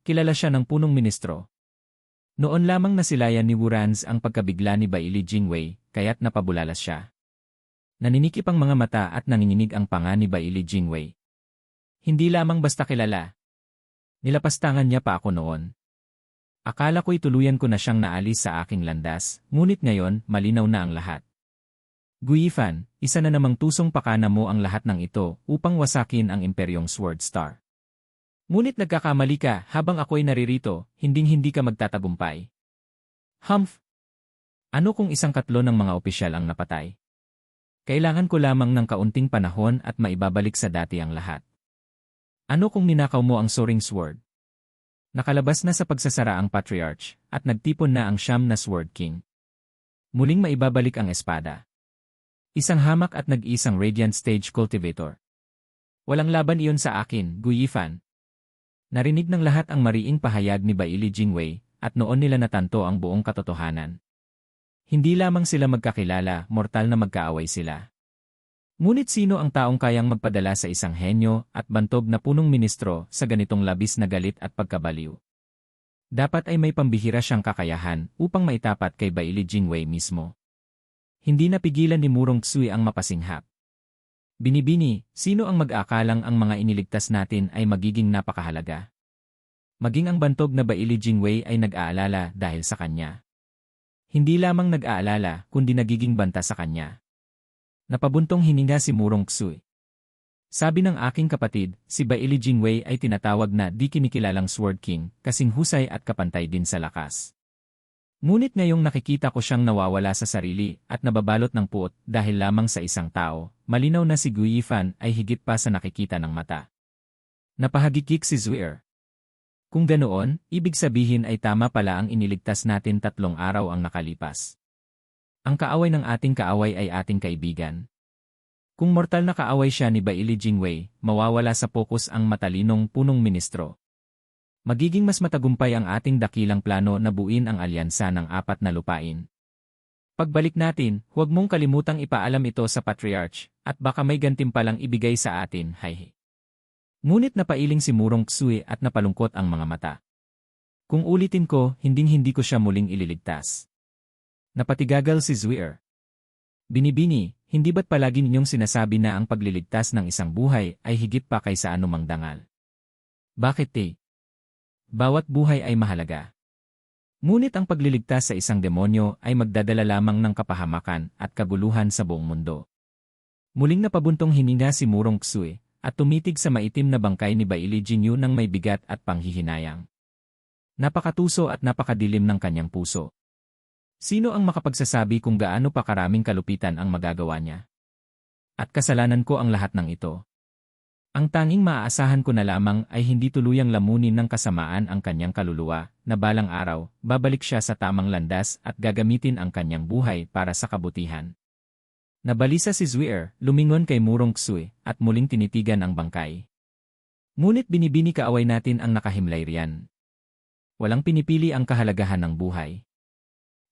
Kilala siya ng punong ministro. Noon lamang nasilayan ni Wuranz ang pagkabigla ni Baili Jingwei, kaya't napabulalas siya. Naninikip ang mga mata at nanginginig ang panga ni Baili Jingwei. Hindi lamang basta kilala. Nilapastangan niya pa ako noon. Akala ko'y tuluyan ko na siyang naalis sa aking landas, ngunit ngayon, malinaw na ang lahat. Guifan, isa na namang tusong pakana mo ang lahat ng ito upang wasakin ang imperyong Sword Star. Ngunit nagkakamali ka habang ako'y naririto, hinding-hindi ka magtatagumpay. Humph! Ano kung 1/4 ng mga opisyal ang napatay? Kailangan ko lamang ng kaunting panahon at maibabalik sa dati ang lahat. Ano kung ninakaw mo ang Soaring Sword? Nakalabas na sa pagsasara ang Patriarch, at nagtipon na ang Siyam na Sword King. Muling maibabalik ang espada. Isang hamak at nag-iisang Radiant Stage Cultivator. Walang laban iyon sa akin, Guifan. Narinig ng lahat ang mariing pahayag ni Baili Jingwei, at noon nila natanto ang buong katotohanan. Hindi lamang sila magkakilala, mortal na magkaaway sila. Ngunit sino ang taong kayang magpadala sa isang henyo at bantog na punong ministro sa ganitong labis na galit at pagkabaliw? Dapat ay may pambihira siyang kakayahan upang maitapat kay Baili Jingwei mismo. Hindi napigilan ni Murong Xue ang mapasinghap. Binibini, sino ang mag-aakalang ang mga iniligtas natin ay magiging napakahalaga? Maging ang bantog na Baili Jingwei ay nag-aalala dahil sa kanya. Hindi lamang nag-aalala, kundi nagiging banta sa kanya. Napabuntong hininga si Murong Xue. Sabi ng aking kapatid, si Baili Jingwei ay tinatawag na di kinikilalang Sword King, kasing husay at kapantay din sa lakas. Ngunit ngayong nakikita ko siyang nawawala sa sarili at nababalot ng puot dahil lamang sa isang tao, malinaw na si Guifan ay higit pa sa nakikita ng mata. Napahagikik si Zuier. Kung ganoon, ibig sabihin ay tama pala ang iniligtas natin 3 araw ang nakalipas. Ang kaaway ng ating kaaway ay ating kaibigan. Kung mortal na kaaway siya ni Baili Jingwei, mawawala sa pokus ang matalinong punong ministro. Magiging mas matagumpay ang ating dakilang plano na buuin ang alyansa ng 4 na lupain. Pagbalik natin, huwag mong kalimutang ipaalam ito sa Patriarch, at baka may gantimpalang ibigay sa atin, hay. Ngunit napailing si Murong Xue at napalungkot ang mga mata. Kung ulitin ko, hinding-hindi ko siya muling ililigtas. Napatigagal si Zuier. Binibini, hindi ba't palagi ninyong sinasabi na ang pagliligtas ng isang buhay ay higit pa kaysa anumang dangal? Bakit bawat buhay ay mahalaga. Ngunit ang pagliligtas sa isang demonyo ay magdadala lamang ng kapahamakan at kaguluhan sa buong mundo. Muling napabuntong hininga si Murong Xue at tumitig sa maitim na bangkay ni Baili Jingyu ng may bigat at panghihinayang. Napakatuso at napakadilim ng kanyang puso. Sino ang makapagsasabi kung gaano pa karaming kalupitan ang magagawa niya? At kasalanan ko ang lahat ng ito. Ang tanging maaasahan ko na lamang ay hindi tuluyang lamunin ng kasamaan ang kanyang kaluluwa, na balang araw, babalik siya sa tamang landas at gagamitin ang kanyang buhay para sa kabutihan. Nabalisa si Zuier, lumingon kay Murong Xue, at muling tinitigan ang bangkay. Ngunit binibini kaaway natin ang nakahimlay riyan. Walang pinipili ang kahalagahan ng buhay.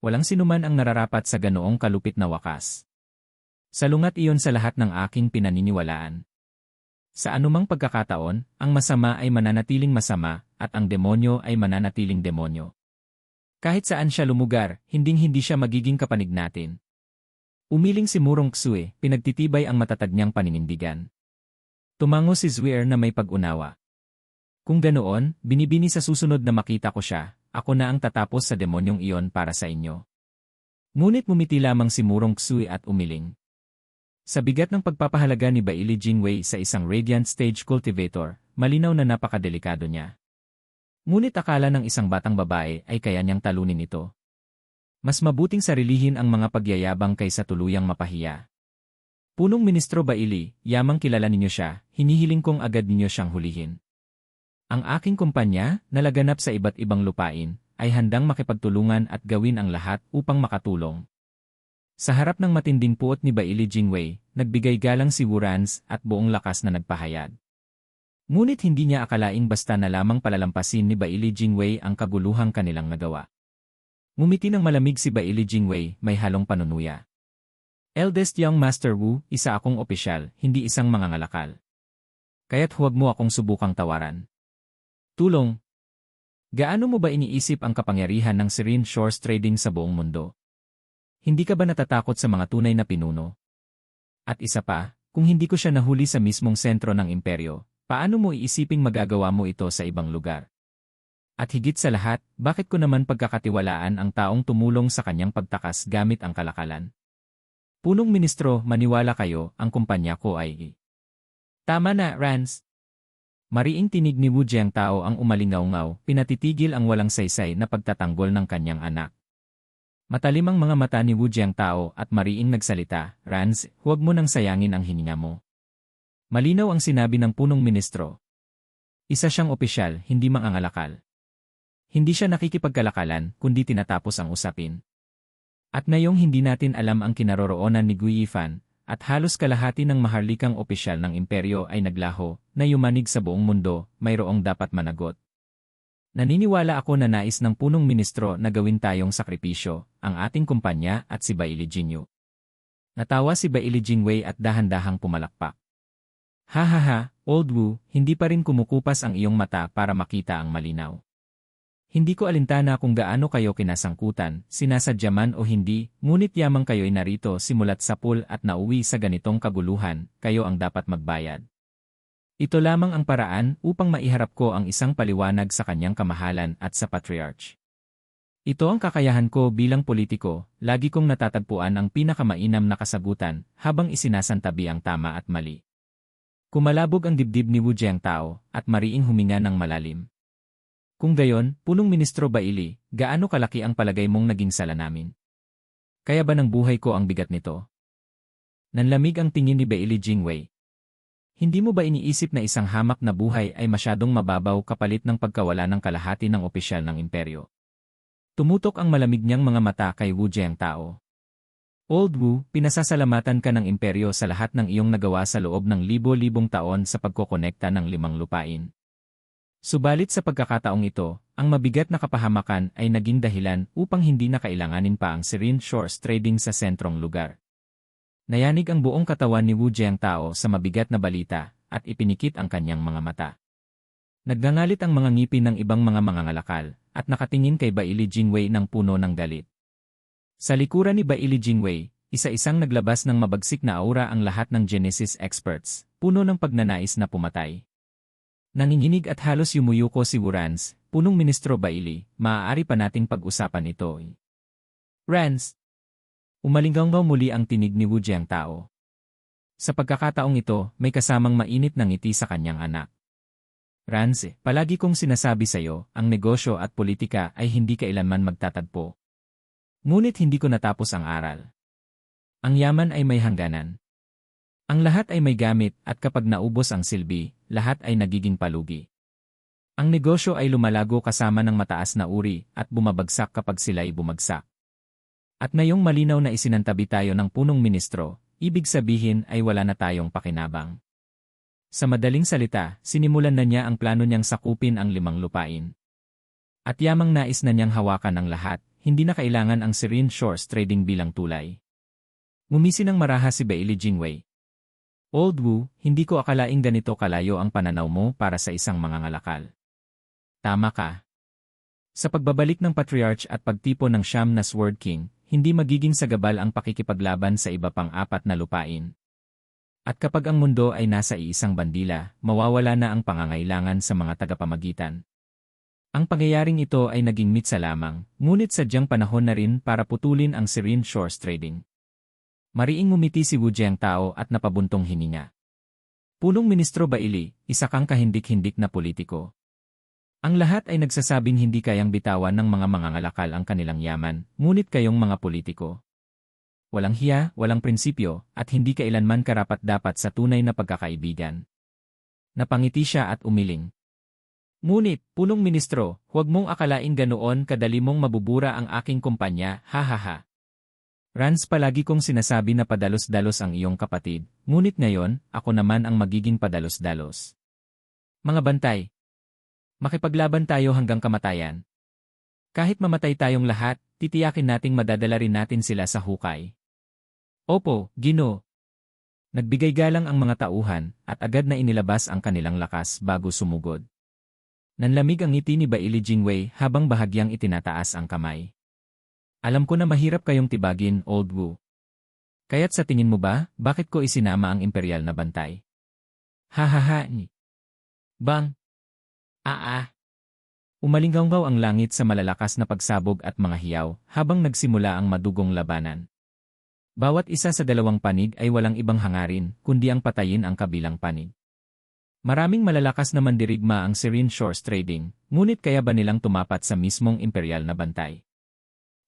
Walang sinuman ang nararapat sa ganoong kalupit na wakas. Salungat iyon sa lahat ng aking pinaniniwalaan. Sa anumang pagkakataon, ang masama ay mananatiling masama, at ang demonyo ay mananatiling demonyo. Kahit saan siya lumugar, hinding-hindi siya magiging kapanig natin. Umiling si Murong Xue, pinagtitibay ang matatag niyang paninindigan. Tumango si Zuier na may pag-unawa. Kung ganoon, binibini sa susunod na makita ko siya, ako na ang tatapos sa demonyong iyon para sa inyo. Ngunit mumiti lamang si Murong Xue at umiling. Sa bigat ng pagpapahalaga ni Baili Jingwei sa isang Radiant Stage Cultivator, malinaw na napakadelikado niya. Ngunit akala ng isang batang babae ay kaya niyang talunin ito. Mas mabuting sarilihin ang mga pagyayabang kaysa tuluyang mapahiya. Punong Ministro Baili, yamang kilala ninyo siya, hinihiling kong agad ninyo siyang hulihin. Ang aking kumpanya, na laganap sa iba't ibang lupain, ay handang makipagtulungan at gawin ang lahat upang makatulong. Sa harap ng matinding puot ni Baili Jingwei, nagbigay galang si Wuranz at buong lakas na nagpahayag. Ngunit hindi niya akalaing basta na lamang palalampasin ni Baili Jingwei ang kaguluhang kanilang nagawa. Ngumiti ng malamig si Baili Jingwei, may halong panunuya. Eldest Young Master Wu, isa akong opisyal, hindi isang mangangalakal. Kaya't huwag mo akong subukang tawaran. Tulong, Gaano mo ba iniisip ang kapangyarihan ng Serene Shores Trading sa buong mundo? Hindi ka ba natatakot sa mga tunay na pinuno? At isa pa, kung hindi ko siya nahuli sa mismong sentro ng imperyo, paano mo iisiping magagawa mo ito sa ibang lugar? At higit sa lahat, bakit ko naman pagkakatiwalaan ang taong tumulong sa kanyang pagtakas gamit ang kalakalan? Punong Ministro, maniwala kayo, ang kumpanya ko ay... Tama na, Rance. Mariing tinig ni Wu Jiangtao ang umalingaw-ngaw, pinatitigil ang walang saysay na pagtatanggol ng kanyang anak. Matalim ang mga mata ni Wu Jiangtao at mariing nagsalita, Rance, huwag mo nang sayangin ang hininga mo. Malinaw ang sinabi ng punong ministro. Isa siyang opisyal, hindi mangangalakal. Hindi siya nakikipagkalakalan, kundi tinatapos ang usapin. At ngayong hindi natin alam ang kinaroroonan ni Gui Yifan, at halos kalahati ng maharlikang opisyal ng imperyo ay naglaho, na yumanig sa buong mundo, mayroong dapat managot. Naniniwala ako na nais ng punong ministro na gawin tayong sakripisyo, ang ating kumpanya at si Baili Jinyu. Natawa si Baili Jingwei at dahan-dahang pumalakpak. Ha, Old Wu, hindi pa rin kumukupas ang iyong mata para makita ang malinaw. Hindi ko alintana kung gaano kayo kinasangkutan, sinasadya man o hindi, ngunit yamang kayo'y narito simulat sa pool at nauwi sa ganitong kaguluhan, kayo ang dapat magbayad. Ito lamang ang paraan upang maiharap ko ang isang paliwanag sa kanyang kamahalan at sa Patriarch. Ito ang kakayahan ko bilang politiko, lagi kong natatagpuan ang pinakamainam na kasagutan habang isinasantabi ang tama at mali. Kumalabog ang dibdib ni Wu Jiangtao at mariing huminga ng malalim. Kung gayon, punong ministro Baili, gaano kalaki ang palagay mong naging sala namin? Kaya ba ng buhay ko ang bigat nito? Nanlamig ang tingin ni Baili Jingwei. Hindi mo ba iniisip na isang hamak na buhay ay masyadong mababaw kapalit ng pagkawala ng kalahati ng opisyal ng imperyo? Tumutok ang malamig niyang mga mata kay Wu Jiangtao. Old Wu, pinasasalamatan ka ng imperyo sa lahat ng iyong nagawa sa loob ng libo-libong taon sa pagkokonekta ng 5 lupain. Subalit sa pagkakataong ito, ang mabigat na kapahamakan ay naging dahilan upang hindi na kailanganin pa ang Serene Shores Trading sa sentrong lugar. Nayanig ang buong katawan ni Wu Jiangtao sa mabigat na balita at ipinikit ang kanyang mga mata. Naggangalit ang mga ngipin ng ibang mga mangangalakal at nakatingin kay Baili Jingwei ng puno ng galit. Sa likuran ni Baili Jingwei, isa-isang naglabas ng mabagsik na aura ang lahat ng Genesis experts, puno ng pagnanais na pumatay. Nanginginig at halos yumuyuko si Wu Rance, punong ministro Baili, maaari pa nating pag-usapan ito. Rance! Umalinggaw muli ang tinig ni Wu Jiangtao. Sa pagkakataong ito, may kasamang mainit na ngiti sa kanyang anak. Rance, palagi kong sinasabi sa iyo, ang negosyo at politika ay hindi kailanman magtatagpo. Ngunit hindi ko natapos ang aral. Ang yaman ay may hangganan. Ang lahat ay may gamit at kapag naubos ang silbi, lahat ay nagiging palugi. Ang negosyo ay lumalago kasama ng mataas na uri at bumabagsak kapag sila ay bumagsak. At ngayong malinaw na isinantabi tayo ng punong ministro, ibig sabihin ay wala na tayong pakinabang. Sa madaling salita, sinimulan na niya ang plano niyang sakupin ang 5 lupain. At yamang nais na niyang hawakan ang lahat, hindi na kailangan ang Serene Shores Trading bilang tulay. Ngumisi ng maraha si Baili Jingwei. Old Wu, hindi ko akalaing ganito kalayo ang pananaw mo para sa isang mangangalakal. Tama ka. Sa pagbabalik ng Patriarch at pagtipo ng siyam na Sword King, hindi magiging sagabal ang pakikipaglaban sa iba pang 4 na lupain. At kapag ang mundo ay nasa iisang bandila, mawawala na ang pangangailangan sa mga tagapamagitan. Ang pangyayaring ito ay naging mitsa lamang, ngunit sadyang panahon na rin para putulin ang Serene Shores Trading. Mariing ngumiti si Wu Jiangtao at napabuntong hininga. Punong Ministro Baili, isa kang kahindik-hindik na politiko. Ang lahat ay nagsasabing hindi kayang bitawan ng mga mangangalakal ang kanilang yaman, ngunit kayong mga politiko. Walang hiya, walang prinsipyo, at hindi kailanman karapat-dapat sa tunay na pagkakaibigan. Napangiti siya at umiling. Ngunit, Punong Ministro, huwag mong akalaing ganoon kadali mong mabubura ang aking kumpanya, hahaha. Rance, palagi kong sinasabi na padalos-dalos ang iyong kapatid, ngunit ngayon, ako naman ang magiging padalos-dalos. Mga bantay, makipaglaban tayo hanggang kamatayan. Kahit mamatay tayong lahat, titiyakin nating madadala rin natin sila sa hukay. Opo, Gino. Nagbigay galang ang mga tauhan, at agad na inilabas ang kanilang lakas bago sumugod. Nanlamig ang ngiti ni Baili Jingwei habang bahagyang itinataas ang kamay. Alam ko na mahirap kayong tibagin, Old Wu. Kaya't sa tingin mo ba, bakit ko isinama ang imperial na bantay? Hahaha ni. Bang! Umalinggaw ang langit sa malalakas na pagsabog at mga hiyaw habang nagsimula ang madugong labanan. Bawat isa sa dalawang panig ay walang ibang hangarin, kundi ang patayin ang kabilang panig. Maraming malalakas na mandirigma ang Serene Shores Trading, ngunit kaya ba nilang tumapat sa mismong imperial na bantay?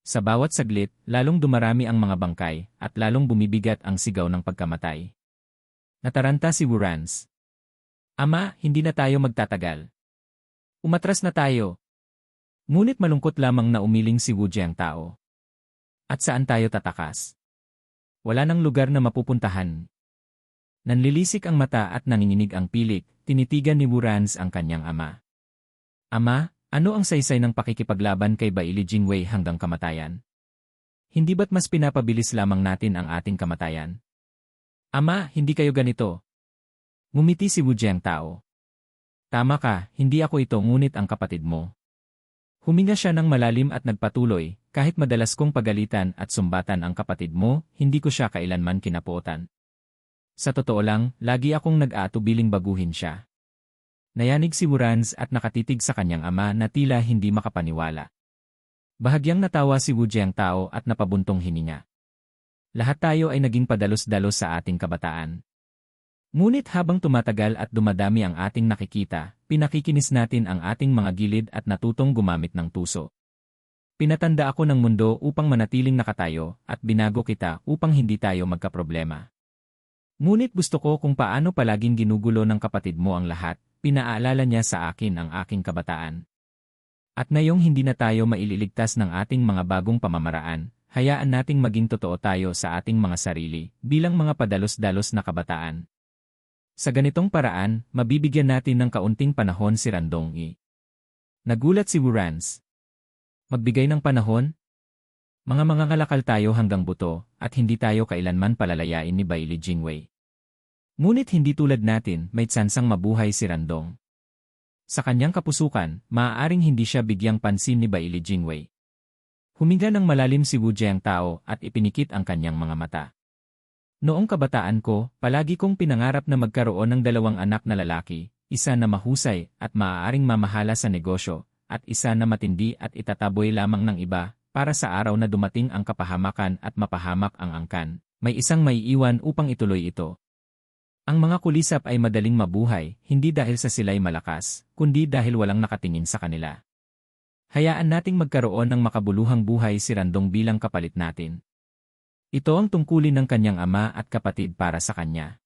Sa bawat saglit, lalong dumarami ang mga bangkay, at lalong bumibigat ang sigaw ng pagkamatay. Nataranta si Wurans. Ama, hindi na tayo magtatagal. Umatras na tayo. Ngunit malungkot lamang na umiling si Wu Jiangtao. At saan tayo tatakas? Wala nang lugar na mapupuntahan. Nanlilisik ang mata at nanginginig ang pilik, tinitigan ni Wurans ang kanyang ama. Ama, ano ang saysay ng pakikipaglaban kay Baili Jingwei hanggang kamatayan? Hindi ba't mas pinapabilis lamang natin ang ating kamatayan? Ama, hindi kayo ganito. Ngumiti si Wu Jiangtao. Tama ka, hindi ako ito ngunit ang kapatid mo. Huminga siya ng malalim at nagpatuloy, kahit madalas kong pagalitan at sumbatan ang kapatid mo, hindi ko siya kailanman kinapuotan. Sa totoo lang, lagi akong nag-aatubiling baguhin siya. Nayanig si Wurans at nakatitig sa kanyang ama na tila hindi makapaniwala. Bahagyang natawa si Wu Jiangtao at napabuntong hininga. Lahat tayo ay naging padalos-dalos sa ating kabataan. Ngunit habang tumatagal at dumadami ang ating nakikita, pinakikinis natin ang ating mga gilid at natutong gumamit ng tuso. Pinatanda ako ng mundo upang manatiling nakatayo at binago kita upang hindi tayo magkaproblema. Ngunit gusto ko kung paano palaging ginugulo ng kapatid mo ang lahat, pinaalala niya sa akin ang aking kabataan. At ngayong hindi na tayo maililigtas ng ating mga bagong pamamaraan, hayaan nating maging totoo tayo sa ating mga sarili, bilang mga padalos-dalos na kabataan. Sa ganitong paraan, mabibigyan natin ng kaunting panahon si Randong. Nagulat si Wurans. Magbigay ng panahon? Mga mangangalakal tayo hanggang buto, at hindi tayo kailanman palalayain ni Baili Jingwei. Ngunit hindi tulad natin, may tsansang mabuhay si Randong. Sa kanyang kapusukan, maaaring hindi siya bigyang pansin ni Baili Jingwei. Huminga ng malalim si Wu Jiangtao at ipinikit ang kanyang mga mata. Noong kabataan ko, palagi kong pinangarap na magkaroon ng 2 anak na lalaki, isa na mahusay at maaaring mamahala sa negosyo, at isa na matindi at itataboy lamang ng iba, para sa araw na dumating ang kapahamakan at mapahamak ang angkan, may isang maiiwan upang ituloy ito. Ang mga kulisap ay madaling mabuhay, hindi dahil sa sila'y malakas, kundi dahil walang nakatingin sa kanila. Hayaan nating magkaroon ng makabuluhang buhay si Randong bilang kapalit natin. Ito ang tungkulin ng kanyang ama at kapatid para sa kanya.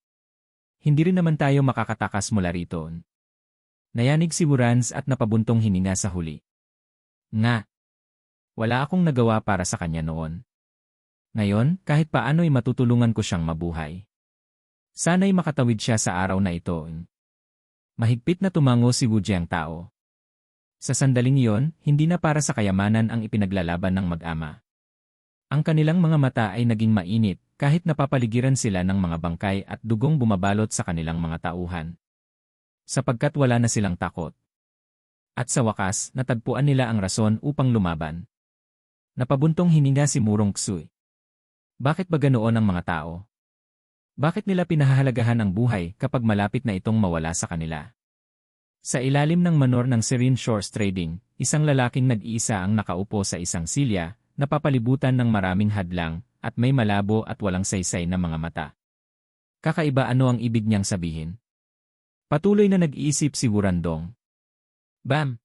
Hindi rin naman tayo makakatakas mula rito. Nayanig si Wurans at napabuntong hininga sa huli. Nga! Wala akong nagawa para sa kanya noon. Ngayon, kahit paano'y matutulungan ko siyang mabuhay. Sana'y makatawid siya sa araw na ito. Mahigpit na tumango si Wu Jiangtao. Sa sandaling iyon, hindi na para sa kayamanan ang ipinaglalaban ng mag-ama. Ang kanilang mga mata ay naging mainit, kahit napapaligiran sila ng mga bangkay at dugong bumabalot sa kanilang mga tauhan. Sapagkat wala na silang takot. At sa wakas, natagpuan nila ang rason upang lumaban. Napabuntong hininga si Murong Xue. Bakit ba ganoon ang mga tao? Bakit nila pinahahalagahan ang buhay kapag malapit na itong mawala sa kanila? Sa ilalim ng manor ng Serene Shores Trading, isang lalaking nag-iisa ang nakaupo sa isang silya, napapalibutan ng maraming hadlang, at may malabo at walang saysay na mga mata. Kakaiba ano ang ibig niyang sabihin? Patuloy na nag-iisip si Wurandong. Bam!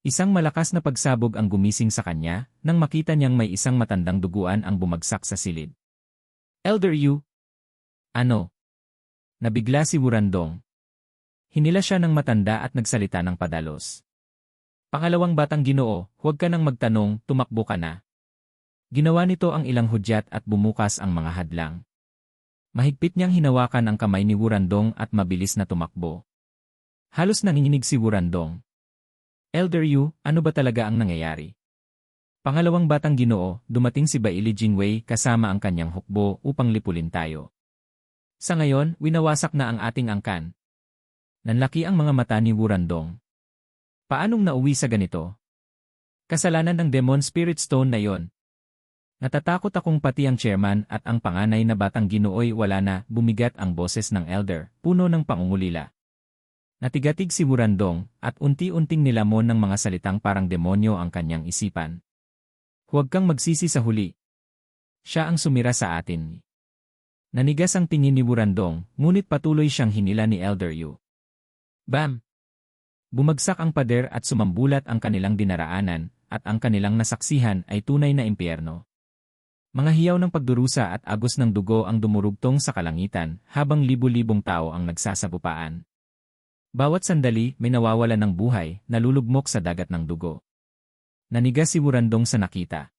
Isang malakas na pagsabog ang gumising sa kanya, nang makita niyang may isang matandang duguan ang bumagsak sa silid. Elder Yu! Ano? Nabigla si Wurandong. Hinila siya ng matanda at nagsalita ng padalos. Pangalawang batang Ginoo, huwag ka nang magtanong, tumakbo ka na. Ginawa nito ang ilang hudyat at bumukas ang mga hadlang. Mahigpit niyang hinawakan ang kamay ni Wurandong at mabilis na tumakbo. Halos nanginginig si Wurandong. Elder Yu, ano ba talaga ang nangyayari? Pangalawang batang Ginoo, dumating si Baili Jingwei kasama ang kanyang hukbo upang lipulin tayo. Sa ngayon, winawasak na ang ating angkan. Nanlaki ang mga mata ni Wurandong. Paanong nauwi sa ganito? Kasalanan ng Demon Spirit Stone na yon. Natatakot akong pati ang chairman at ang panganay na batang Ginoo'y wala na, bumigat ang boses ng elder, puno ng pangungulila. Natigatig si Wurandong at unti-unting nilamon ng mga salitang parang demonyo ang kanyang isipan. Huwag kang magsisi sa huli. Siya ang sumira sa atin. Nanigas ang tingin ni Wurandong, ngunit patuloy siyang hinila ni Elder Yu. Bam! Bumagsak ang pader at sumambulat ang kanilang dinaraanan, at ang kanilang nasaksihan ay tunay na impyerno. Mga hiyaw ng pagdurusa at agos ng dugo ang dumurugtong sa kalangitan, habang libu-libong tao ang nagsasabupaan. Bawat sandali may nawawalan ng buhay, nalulugmok sa dagat ng dugo. Nanigas si Wurandong sa nakita.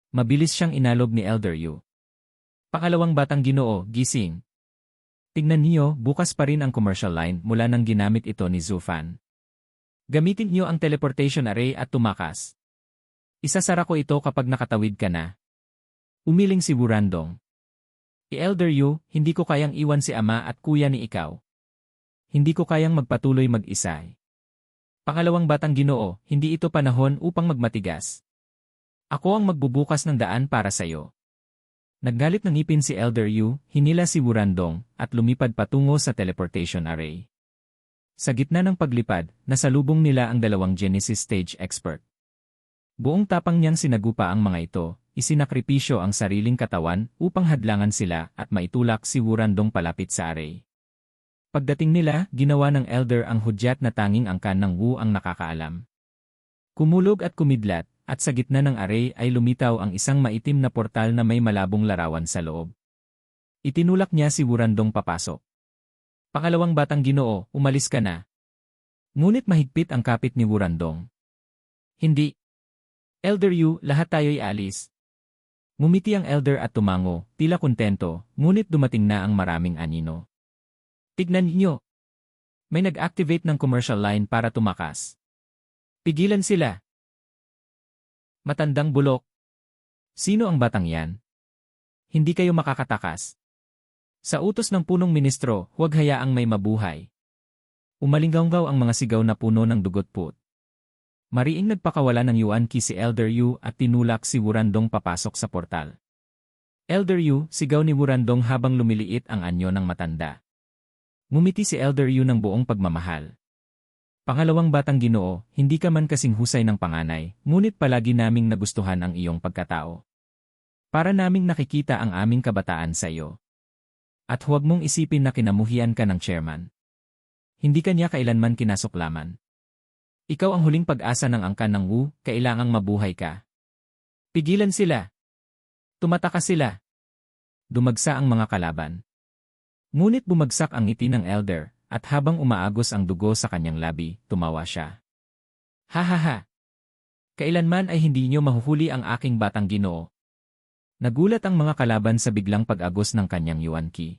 Mabilis siyang inalog ni Elder Yu. Pangalawang batang Ginoo, gising. Tignan niyo, bukas pa rin ang commercial line mula nang ginamit ito ni Zufan. Gamitin niyo ang teleportation array at tumakas. Isasara ko ito kapag nakatawid ka na. Umiling si Wurandong. Elder Yu, hindi ko kayang iwan si ama at kuya ni ikaw. Hindi ko kayang magpatuloy mag-isa. Pangalawang batang Ginoo, hindi ito panahon upang magmatigas. Ako ang magbubukas ng daan para sa iyo. Naggalit ng ngipin si Elder Yu, hinila si Wurandong, at lumipad patungo sa teleportation array. Sa gitna ng paglipad, nasalubong nila ang dalawang Genesis stage expert. Buong tapang niyang sinagupa ang mga ito, isinakripisyo ang sariling katawan upang hadlangan sila at maitulak si Wurandong palapit sa array. Pagdating nila, ginawa ng elder ang hudyat na tanging angkan ng Wu ang nakakaalam. Kumulog at kumidlat, at sa gitna ng array ay lumitaw ang isang maitim na portal na may malabong larawan sa loob. Itinulak niya si Wurandong papasok. Pangalawang batang Ginoo, umalis ka na. Ngunit mahigpit ang kapit ni Wurandong. Hindi. Elder Yu, lahat tayo'y alis. Ngumiti ang elder at tumango, tila kontento, ngunit dumating na ang maraming anino. Tignan niyo. May nag-activate ng commercial line para tumakas. Pigilan sila. Matandang bulok. Sino ang batang yan? Hindi kayo makakatakas. Sa utos ng punong ministro, huwag hayaang may mabuhay. Umalinggaw ang mga sigaw na puno ng dugot-put. Mariing nagpakawala ng Yuan Qi si Elder Yu at tinulak si Wurandong papasok sa portal. Elder Yu, sigaw ni Wurandong habang lumiliit ang anyo ng matanda. Ngumiti si Elder Yu ng buong pagmamahal. Pangalawang batang Ginoo, hindi ka man kasing husay ng panganay, ngunit palagi naming nagustuhan ang iyong pagkatao. Para naming nakikita ang aming kabataan sa iyo. At huwag mong isipin na kinamuhian ka ng chairman. Hindi ka niya kailanman kinasuklaman. Ikaw ang huling pag-asa ng angkan ng Wu, kailangang mabuhay ka. Pigilan sila. Tumataka sila. Dumagsa ang mga kalaban. Ngunit bumagsak ang ngiti ng elder, at habang umaagos ang dugo sa kanyang labi, tumawa siya. Ha ha ha! Kailanman ay hindi niyo mahuhuli ang aking batang Ginoo. Nagulat ang mga kalaban sa biglang pag-agos ng kanyang Yuan Qi.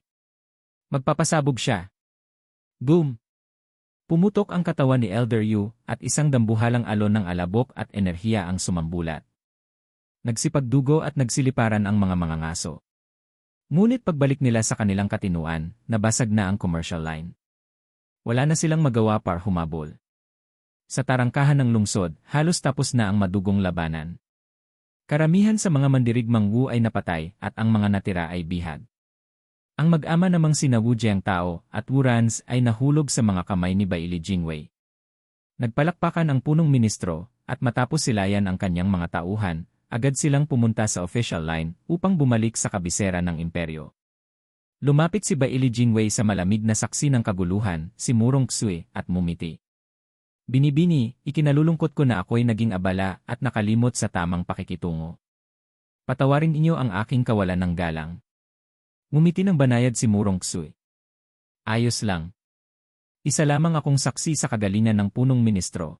Magpapasabog siya. Boom! Pumutok ang katawan ni Elder Yu, at isang dambuhalang alon ng alabok at enerhiya ang sumambulat. Nagsipagdugo at nagsiliparan ang mga ngaso. Ngunit pagbalik nila sa kanilang katinuan, nabasag na ang commercial line. Wala na silang magawa para humabol. Sa tarangkahan ng lungsod, halos tapos na ang madugong labanan. Karamihan sa mga mandirigmang Wu ay napatay at ang mga natira ay bihag. Ang mag-ama namang sina Wu Jiangtao at Wu Ranz ay nahulog sa mga kamay ni Baili Jingwei. Nagpalakpakan ang punong ministro at matapos silayan ang kanyang mga tauhan, agad silang pumunta sa official line upang bumalik sa kabisera ng imperyo. Lumapit si Baili Jingwei sa malamig na saksi ng kaguluhan, si Murong Xue, at mumiti. Binibini, ikinalulungkot ko na ako'y naging abala at nakalimot sa tamang pakikitungo. Patawarin inyo ang aking kawalan ng galang. Ngumiti ng banayad si Murong Xue. Ayos lang. Isa lamang akong saksi sa kagalingan ng punong ministro.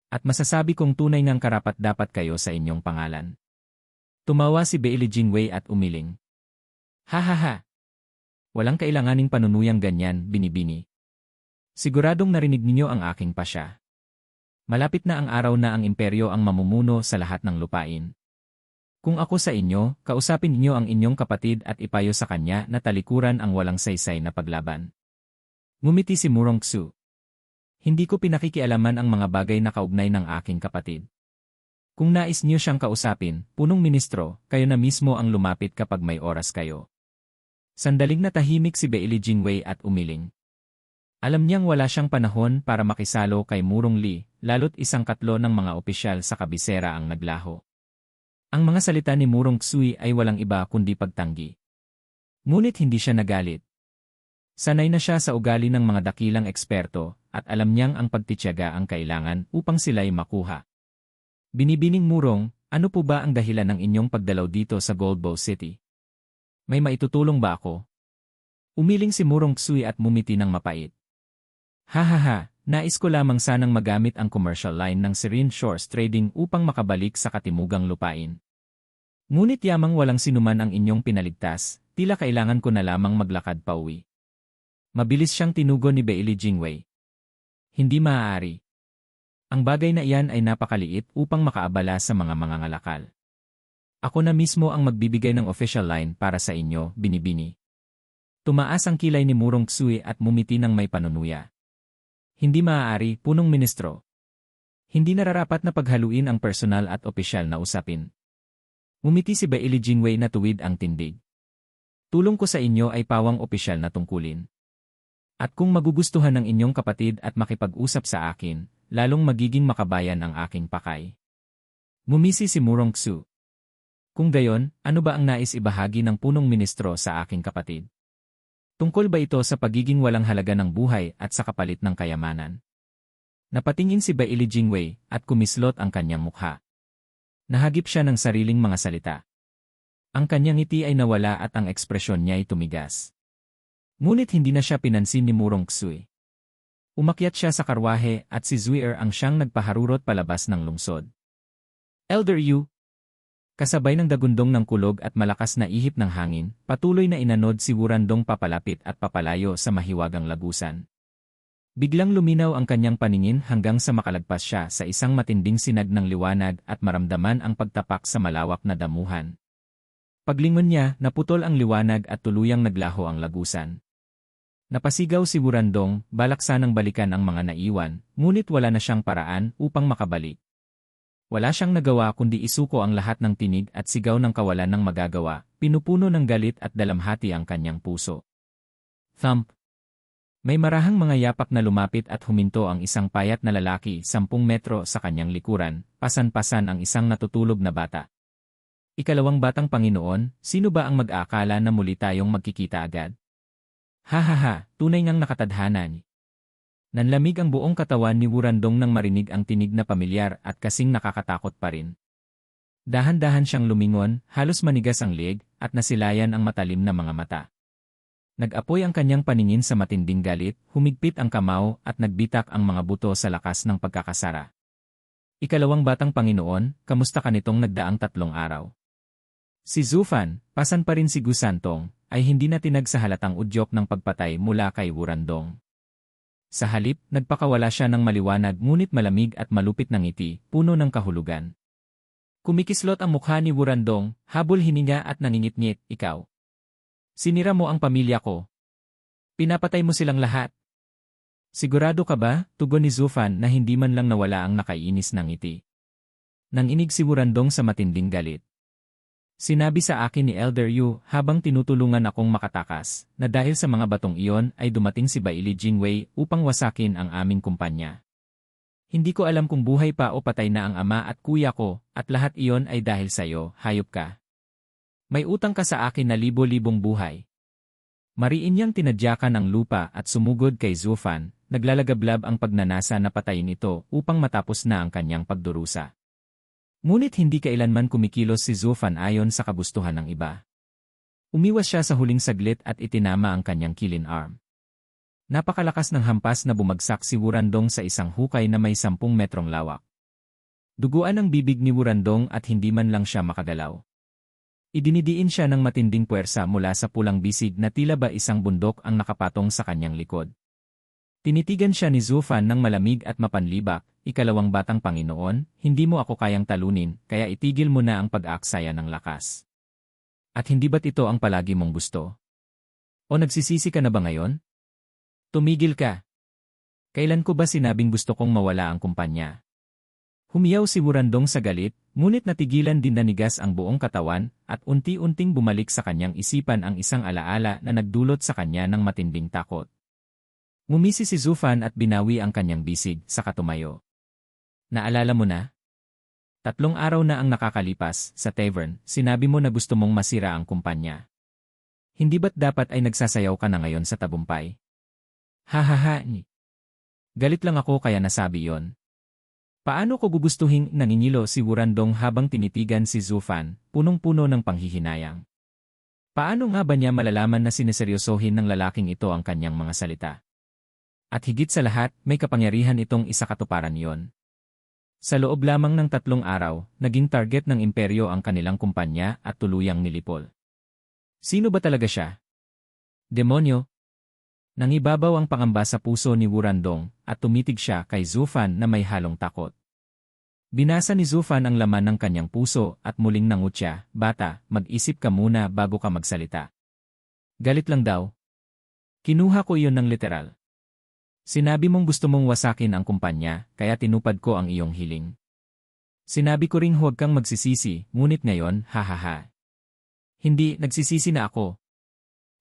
At masasabi kong tunay ng karapat-dapat kayo sa inyong pangalan. Tumawa si Baili Jingwei at umiling. Ha ha ha! Walang kailanganing panunuyang ganyan, binibini. Siguradong narinig ninyo ang aking pasya. Malapit na ang araw na ang imperyo ang mamumuno sa lahat ng lupain. Kung ako sa inyo, kausapin ninyo ang inyong kapatid at ipayo sa kanya na talikuran ang walang saysay na paglaban. Ngumiti si Murong Xue. Hindi ko pinakikialaman ang mga bagay na kaugnay ng aking kapatid. Kung nais niyo siyang kausapin, punong ministro, kayo na mismo ang lumapit kapag may oras kayo. Sandaling natahimik si Bailey Jingwei at umiling. Alam niyang wala siyang panahon para makisalo kay Murong Lee, lalo't isang katlo ng mga opisyal sa kabisera ang naglaho. Ang mga salita ni Murong Xui ay walang iba kundi pagtanggi. Ngunit hindi siya nagalit. Sanay na siya sa ugali ng mga dakilang eksperto at alam niyang ang pagtitiyaga ang kailangan upang sila'y makuha. Binibining Murong, ano po ba ang dahilan ng inyong pagdalaw dito sa Gold Bow City? May maitutulong ba ako? Umiling si Murong Xui at mumiti ng mapait. Hahaha, nais ko lamang sanang magamit ang commercial line ng Serene Shores Trading upang makabalik sa katimugang lupain. Ngunit yamang walang sinuman ang inyong pinaligtas, tila kailangan ko na lamang maglakad pauwi. Mabilis siyang tinugon ni Bailey Jingwei. Hindi maaari. Ang bagay na iyan ay napakaliit upang makaabala sa mga mangangalakal. Ako na mismo ang magbibigay ng official line para sa inyo, binibini. Tumaas ang kilay ni Murong Xui at mumiti ng may panunuya. Hindi maaari, punong ministro. Hindi nararapat na paghaluin ang personal at opisyal na usapin. Ngumiti si Bailey Jingwei na tuwid ang tindig. Tulong ko sa inyo ay pawang opisyal na tungkulin. At kung magugustuhan ng inyong kapatid at makipag-usap sa akin, lalong magiging makabayan ang aking pakay. Ngumisi si Murong Xu. Kung gayon, ano ba ang nais ibahagi ng punong ministro sa aking kapatid? Tungkol ba ito sa pagiging walang halaga ng buhay at sa kapalit ng kayamanan? Napatingin si Bailey Jingwei at kumislot ang kanyang mukha. Nahagip siya ng sariling mga salita. Ang kanyang ngiti ay nawala at ang ekspresyon niya ay tumigas. Ngunit hindi na siya pinansin ni Murong Xui. Umakyat siya sa karwahe at si Zuier ang siyang nagpaharurot palabas ng lungsod. Elder Yu. Kasabay ng dagundong ng kulog at malakas na ihip ng hangin, patuloy na inanod si Wurandong papalapit at papalayo sa mahiwagang lagusan. Biglang luminaw ang kanyang paningin hanggang sa makalagpas siya sa isang matinding sinag ng liwanag at maramdaman ang pagtapak sa malawak na damuhan. Paglingon niya, naputol ang liwanag at tuluyang naglaho ang lagusan. Napasigaw si Wurandong, balak sanang balikan ang mga naiwan, ngunit wala na siyang paraan upang makabalik. Wala siyang nagawa kundi isuko ang lahat ng tinig at sigaw ng kawalan ng magagawa, pinupuno ng galit at dalamhati ang kanyang puso. Thump! May marahang mga yapak na lumapit at huminto ang isang payat na lalaki 10 metro sa kanyang likuran, pasan-pasan ang isang natutulog na bata. Ikalawang batang Panginoon, sino ba ang mag-aakala na muli tayong magkikita agad? Hahaha, tunay ngang nakatadhana ni. Nanlamig ang buong katawan ni Wurandong nang marinig ang tinig na pamilyar at kasing nakakatakot pa rin. Dahan-dahan siyang lumingon, halos manigas ang leeg, at nasilayan ang matalim na mga mata. Nag-apoy ang kanyang paningin sa matinding galit, humigpit ang kamao at nagbitak ang mga buto sa lakas ng pagkakasara. Ikalawang batang Panginoon, kamusta ka nitong nagdaang 3 araw? Si Zufan, pasan pa rin si Gusantong, ay hindi na tinag sa halatang udyok ng pagpatay mula kay Wurandong. Sa halip, nagpakawala siya ng maliwanag ngunit malamig at malupit ng ngiti, puno ng kahulugan. Kumikislot ang mukha ni Wurandong, habol hininga at nangingit-ngit, ikaw. Sinira mo ang pamilya ko. Pinapatay mo silang lahat. Sigurado ka ba, tugon ni Zufan na hindi man lang nawala ang nakainis ng ngiti. Nanginig si Wurandong sa matinding galit. Sinabi sa akin ni Elder Yu habang tinutulungan akong makatakas na dahil sa mga batong iyon ay dumating si Bailey Jingwei upang wasakin ang aming kumpanya. Hindi ko alam kung buhay pa o patay na ang ama at kuya ko at lahat iyon ay dahil sa iyo, hayop ka. May utang ka sa akin na libo-libong buhay. Mariin niyang tinadyakan ang lupa at sumugod kay Zufan, naglalagablab ang pagnanasa na patayin ito upang matapos na ang kanyang pagdurusa. Ngunit hindi kailanman kumikilos si Zufan ayon sa kagustuhan ng iba. Umiwas siya sa huling saglit at itinama ang kanyang kilin arm. Napakalakas ng hampas na bumagsak si Wurandong sa isang hukay na may 10 metrong lawak. Duguan ang bibig ni Wurandong at hindi man lang siya makagalaw. Idinidiin siya ng matinding puwersa mula sa pulang bisig na tila ba isang bundok ang nakapatong sa kanyang likod. Tinitigan siya ni Zufan ng malamig at mapanlibak, ikalawang batang Panginoon, hindi mo ako kayang talunin, kaya itigil mo na ang pag-aaksaya ng lakas. At hindi ba't ito ang palagi mong gusto? O nagsisisi ka na ba ngayon? Tumigil ka. Kailan ko ba sinabing gusto kong mawala ang kumpanya? Humiyaw si Wurandong sa galit, ngunit natigilan din nanigas ang buong katawan at unti-unting bumalik sa kanyang isipan ang isang alaala na nagdulot sa kanya ng matinding takot. Ngumisi si Zufan at binawi ang kanyang bisig sa katumayo. Naalala mo na? 3 araw na ang nakakalipas sa tavern, sinabi mo na gusto mong masira ang kumpanya. Hindi ba't dapat ay nagsasayaw ka na ngayon sa tabumpay? Hahaha. Galit lang ako kaya nasabi yon. Paano ko gugustuhing nangingilo si Wurandong habang tinitigan si Zufan, punong-puno ng panghihinayang? Paano nga ba niya malalaman na sineseryosohin ng lalaking ito ang kanyang mga salita? At higit sa lahat, may kapangyarihan itong isakatuparan yon. Sa loob lamang ng 3 araw, naging target ng imperyo ang kanilang kumpanya at tuluyang nilipol. Sino ba talaga siya? Demonyo? Nangibabaw ang pangamba sa puso ni Wurandong at tumitig siya kay Zufan na may halong takot. Binasa ni Zufan ang laman ng kanyang puso at muling nangutya, "Bata, mag-isip ka muna bago ka magsalita." Galit lang daw. Kinuha ko iyon ng literal. Sinabi mong gusto mong wasakin ang kumpanya, kaya tinupad ko ang iyong hiling. Sinabi ko ring huwag kang magsisisi, ngunit ngayon, hahaha. Hindi, nagsisisi na ako.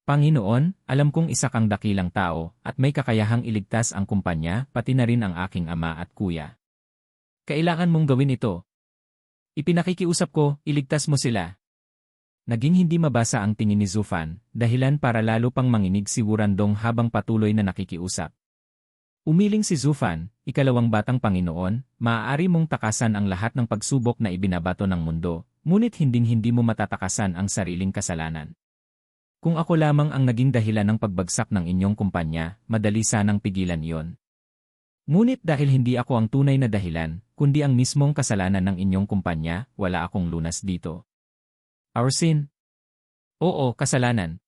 Panginoon, alam kong isa kang dakilang tao at may kakayahang iligtas ang kumpanya pati na rin ang aking ama at kuya. Kailangan mong gawin ito. Ipinakikiusap ko, iligtas mo sila. Naging hindi mabasa ang tingin ni Zufan, dahilan para lalo pang manginig si Wurandong habang patuloy na nakikiusap. Umiling si Zufan, ikalawang batang Panginoon, maaari mong takasan ang lahat ng pagsubok na ibinabato ng mundo, ngunit hinding-hindi mo matatakasan ang sariling kasalanan. Kung ako lamang ang naging dahilan ng pagbagsak ng inyong kumpanya, madali sanang pigilan iyon. Ngunit dahil hindi ako ang tunay na dahilan, kundi ang mismong kasalanan ng inyong kumpanya, wala akong lunas dito. Our sin? Oo, kasalanan.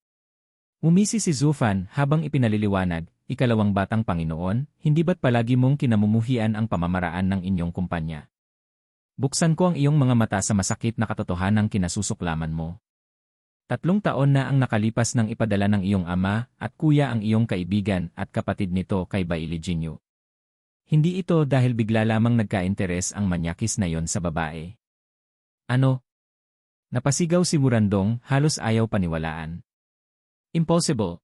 Umisi si Zufan habang ipinaliliwanag, ikalawang batang Panginoon, hindi ba't palagi mong kinamumuhian ang pamamaraan ng inyong kumpanya? Buksan ko ang iyong mga mata sa masakit na katotohanang kinasusuklaman mo. 3 taon na ang nakalipas nang ipadala ng iyong ama at kuya ang iyong kaibigan at kapatid nito kay Bailey Jinyu. Hindi ito dahil bigla lamang nagka-interes ang manyakis na yon sa babae. Ano? Napasigaw si Wurandong, halos ayaw paniwalaan. Impossible.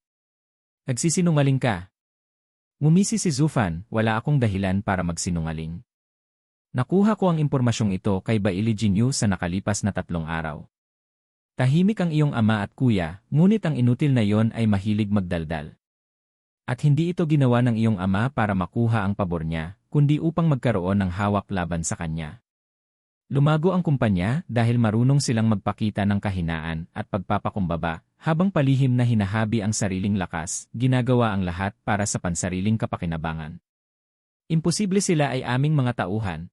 Nagsisinungaling ka. Ngumisi si Zufan, wala akong dahilan para magsinungaling. Nakuha ko ang impormasyong ito kay Bailey Jinyu sa nakalipas na 3 araw. Tahimik ang iyong ama at kuya, ngunit ang inutil na yon ay mahilig magdaldal. At hindi ito ginawa ng iyong ama para makuha ang pabor niya, kundi upang magkaroon ng hawak laban sa kanya. Lumago ang kumpanya dahil marunong silang magpakita ng kahinaan at pagpapakumbaba, habang palihim na hinahabi ang sariling lakas, ginagawa ang lahat para sa pansariling kapakinabangan. Imposible sila ay aming mga tauhan.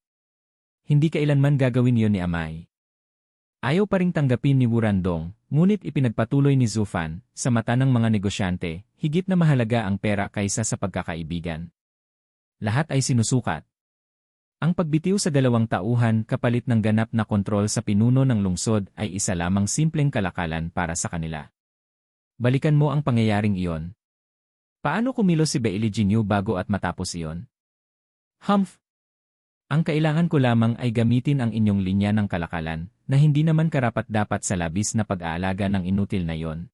Hindi kailanman gagawin yon ni Amay. Ayaw pa ring tanggapin ni Wurandong, ngunit ipinagpatuloy ni Zufan, sa mata ng mga negosyante, higit na mahalaga ang pera kaysa sa pagkakaibigan. Lahat ay sinusukat. Ang pagbitiw sa 2 tauhan kapalit ng ganap na kontrol sa pinuno ng lungsod ay isa lamang simpleng kalakalan para sa kanila. Balikan mo ang pangyayaring iyon. Paano kumilos si Bailey Jinyu bago at matapos iyon? Humph! Ang kailangan ko lamang ay gamitin ang inyong linya ng kalakalan, na hindi naman karapat-dapat sa labis na pag-aalaga ng inutil na yon.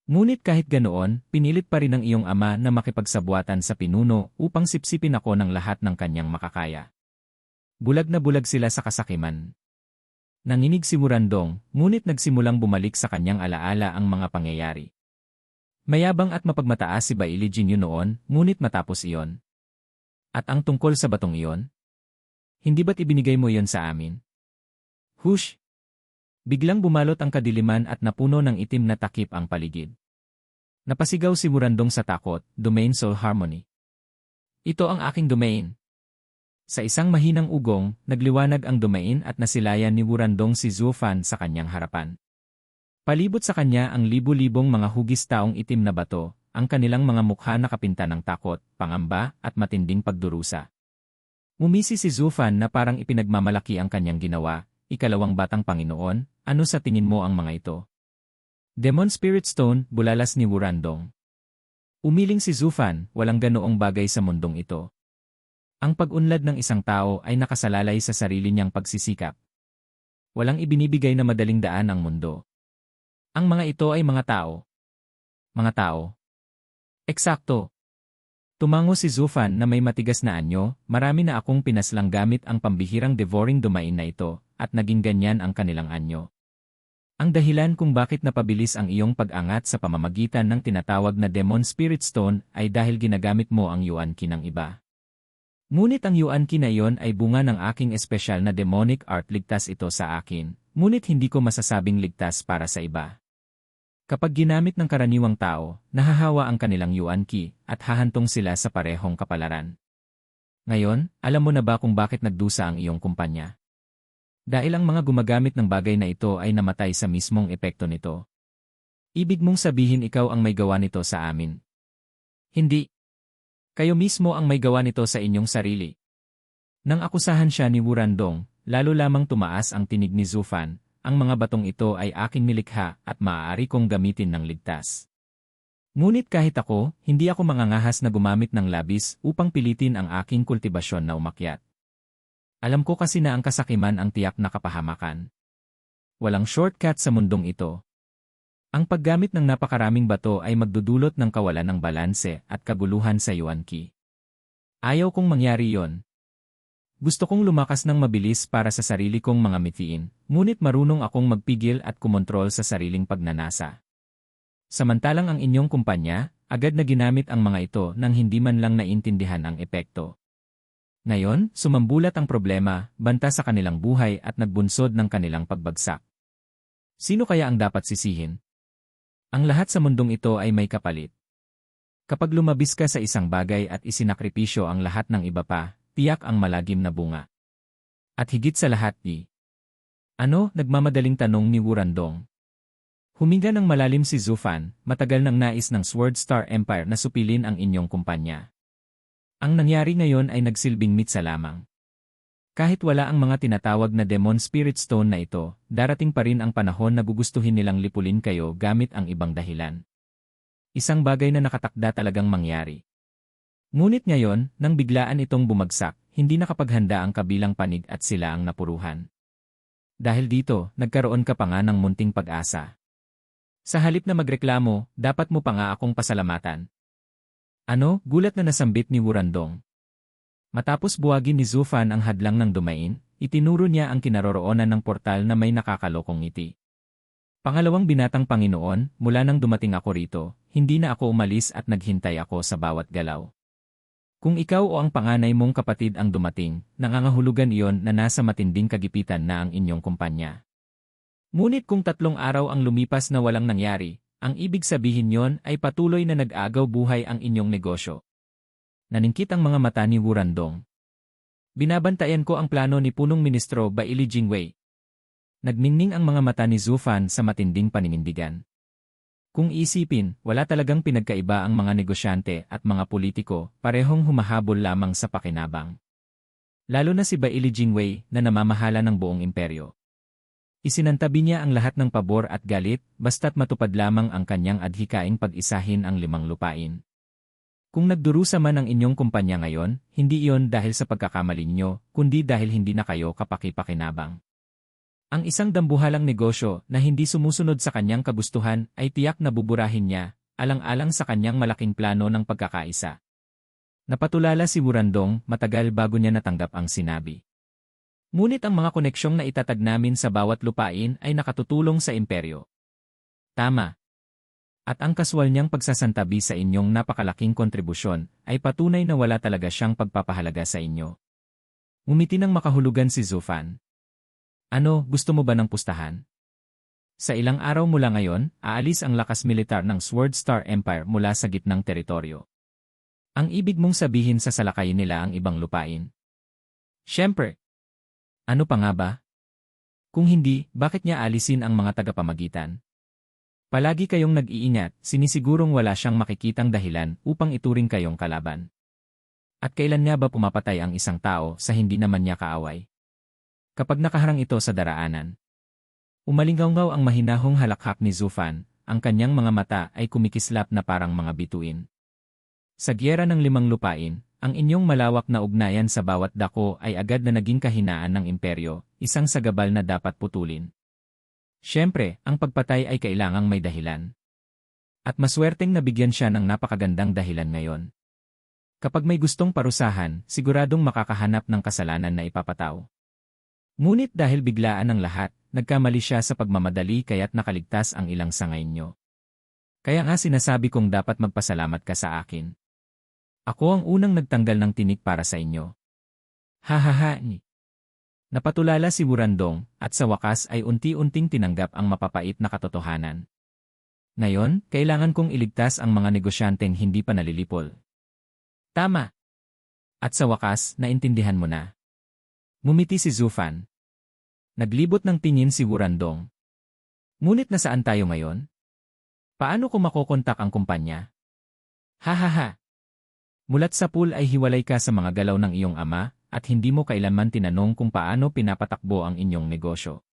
Ngunit kahit ganoon, pinilit pa rin ng iyong ama na makipagsabwatan sa pinuno upang sipsipin ako ng lahat ng kanyang makakaya. Bulag na bulag sila sa kasakiman. Nanginig si Wurandong, ngunit nagsimulang bumalik sa kanyang alaala ang mga pangyayari. Mayabang at mapagmataas si Bailey Jinyu noon, ngunit matapos iyon. At ang tungkol sa batong iyon? Hindi ba't ibinigay mo iyon sa amin? Hush! Biglang bumalot ang kadiliman at napuno ng itim na takip ang paligid. Napasigaw si Wurandong sa takot, Domain Soul Harmony. Ito ang aking domain. Sa isang mahinang ugong, nagliwanag ang domain at nasilayan ni Wurandong si Zufan sa kanyang harapan. Palibot sa kanya ang libu-libong mga hugis taong itim na bato, ang kanilang mga mukha nakapinta ng takot, pangamba at matinding pagdurusa. Umisi si Zufan na parang ipinagmamalaki ang kanyang ginawa. Ikalawang batang Panginoon, ano sa tingin mo ang mga ito? Demon Spirit Stone, bulalas ni Wurandong. Umiling si Zufan, walang ganoong bagay sa mundong ito. Ang pag-unlad ng isang tao ay nakasalalay sa sarili niyang pagsisikap. Walang ibinibigay na madaling daan ang mundo. Ang mga ito ay mga tao. Mga tao. Eksakto. Tumango si Zufan na may matigas na anyo, marami na akong pinaslang gamit ang pambihirang devouring domain na ito, at naging ganyan ang kanilang anyo. Ang dahilan kung bakit napabilis ang iyong pag-angat sa pamamagitan ng tinatawag na Demon Spirit Stone ay dahil ginagamit mo ang Yuan Qi ng iba. Ngunit ang Yuan Qi na iyon ay bunga ng aking espesyal na demonic art, ligtas ito sa akin, ngunit hindi ko masasabing ligtas para sa iba. Kapag ginamit ng karaniwang tao, nahahawa ang kanilang Yuan Qi at hahantong sila sa parehong kapalaran. Ngayon, alam mo na ba kung bakit nagdusa ang iyong kumpanya? Dahil ang mga gumagamit ng bagay na ito ay namatay sa mismong epekto nito. Ibig mong sabihin ikaw ang may gawa nito sa amin? Hindi. Kayo mismo ang may gawa nito sa inyong sarili. Nang akusahan siya ni Wurandong, lalo lamang tumaas ang tinig ni Zufan. Ang mga batong ito ay aking nilikha at maaari kong gamitin ng ligtas. Ngunit kahit ako, hindi ako mangangahas na gumamit ng labis upang pilitin ang aking kultibasyon na umakyat. Alam ko kasi na ang kasakiman ang tiyak na kapahamakan. Walang shortcut sa mundong ito. Ang paggamit ng napakaraming bato ay magdudulot ng kawalan ng balanse at kaguluhan sa Yuan Qi. Ayaw kong mangyari yon. Gusto kong lumakas ng mabilis para sa sarili kong mga mithiin, ngunit marunong akong magpigil at kumontrol sa sariling pagnanasa. Samantalang ang inyong kumpanya, agad na ginamit ang mga ito nang hindi man lang naintindihan ang epekto. Ngayon, sumambulat ang problema, banta sa kanilang buhay at nagbunsod ng kanilang pagbagsak. Sino kaya ang dapat sisihin? Ang lahat sa mundong ito ay may kapalit. Kapag lumabis ka sa isang bagay at isinakripisyo ang lahat ng iba pa, tiyak ang malagim na bunga. At higit sa lahat Ano? Nagmamadaling tanong ni Wurandong. Huminga ng malalim si Zufan, matagal nang nais ng Sword Star Empire na supilin ang inyong kumpanya. Ang nangyari ngayon ay nagsilbing mitsa lamang. Kahit wala ang mga tinatawag na Demon Spirit Stone na ito, darating pa rin ang panahon na gugustuhin nilang lipulin kayo gamit ang ibang dahilan. Isang bagay na nakatakda talagang mangyari. Ngunit ngayon, nang biglaan itong bumagsak, hindi nakapaghanda ang kabilang panig at sila ang napuruhan. Dahil dito, nagkaroon ka pa nga ng munting pag-asa. Sa halip na magreklamo, dapat mo pa nga akong pasalamatan. Ano? Gulat na nasambit ni Wurandong. Matapos buwagin ni Zufan ang hadlang ng dumain, itinuro niya ang kinaroroonan ng portal na may nakakalokong ngiti. Pangalawang binatang Panginoon, mula nang dumating ako rito, hindi na ako umalis at naghintay ako sa bawat galaw. Kung ikaw o ang panganay mong kapatid ang dumating, nangangahulugan iyon na nasa matinding kagipitan na ang inyong kumpanya. Ngunit kung 3 araw ang lumipas na walang nangyari, ang ibig sabihin yon ay patuloy na nag-aagaw buhay ang inyong negosyo. Naningkit ang mga mata ni Wurandong. Binabantayan ko ang plano ni Punong Ministro Baili Jingwei. Nagmingning ang mga mata ni Zufan sa matinding paninindigan. Kung isipin, wala talagang pinagkaiba ang mga negosyante at mga politiko, parehong humahabol lamang sa pakinabang. Lalo na si Baili Jingwei na namamahala ng buong imperyo. Isinantabi niya ang lahat ng pabor at galit, basta't matupad lamang ang kanyang adhikaing pag-isahin ang 5 lupain. Kung nagdurusa man ang inyong kumpanya ngayon, hindi iyon dahil sa pagkakamali niyo, kundi dahil hindi na kayo kapaki-pakinabang. Ang isang dambuhalang negosyo na hindi sumusunod sa kanyang kagustuhan ay tiyak na buburahin niya, alang-alang sa kanyang malaking plano ng pagkakaisa. Napatulala si Wurandong matagal bago niya natanggap ang sinabi. Ngunit ang mga koneksyong na itatag namin sa bawat lupain ay nakatutulong sa imperyo. Tama. At ang kaswal niyang pagsasantabi sa inyong napakalaking kontribusyon ay patunay na wala talaga siyang pagpapahalaga sa inyo. Ngumiti ng makahulugan si Zufan. Ano, gusto mo ba ng pustahan? Sa ilang araw mula ngayon, aalis ang lakas militar ng Sword Star Empire mula sa gitnang teritoryo. Ang ibig mong sabihin sa salakayin nila ang ibang lupain. Siyempre. Ano pa nga ba? Kung hindi, bakit niya alisin ang mga tagapamagitan? Palagi kayong nag-iingat, sinisigurong wala siyang makikitang dahilan upang ituring kayong kalaban. At kailan nga ba pumapatay ang isang tao sa hindi naman niya kaaway? Kapag nakaharang ito sa daraanan. Umalinggaw ang mahinahong halakhak ni Zufan, ang kanyang mga mata ay kumikislap na parang mga bituin. Sa giyera ng limang lupain, ang inyong malawak na ugnayan sa bawat dako ay agad na naging kahinaan ng imperyo, isang sagabal na dapat putulin. Siyempre, ang pagpatay ay kailangang may dahilan. At maswerteng nabigyan siya ng napakagandang dahilan ngayon. Kapag may gustong parusahan, siguradong makakahanap ng kasalanan na ipapataw. Ngunit dahil biglaan ang lahat, nagkamali siya sa pagmamadali kaya't nakaligtas ang ilang sangay nyo. Kaya nga sinasabi kong dapat magpasalamat ka sa akin. Ako ang unang nagtanggal ng tinik para sa inyo. Hahaha ni. Napatulala si Wurandong at sa wakas ay unti-unting tinanggap ang mapapait na katotohanan. Ngayon, kailangan kong iligtas ang mga negosyanteng hindi pa nalilipol. Tama. At sa wakas, naintindihan mo na. Ngumiti si Zufan. Naglibot ng tingin si Wurandong. Ngunit nasaan tayo ngayon? Paano ko makokontak ang kumpanya? Hahaha. Mulat sa pool ay hiwalay ka sa mga galaw ng iyong ama at hindi mo kailanman tinanong kung paano pinapatakbo ang inyong negosyo.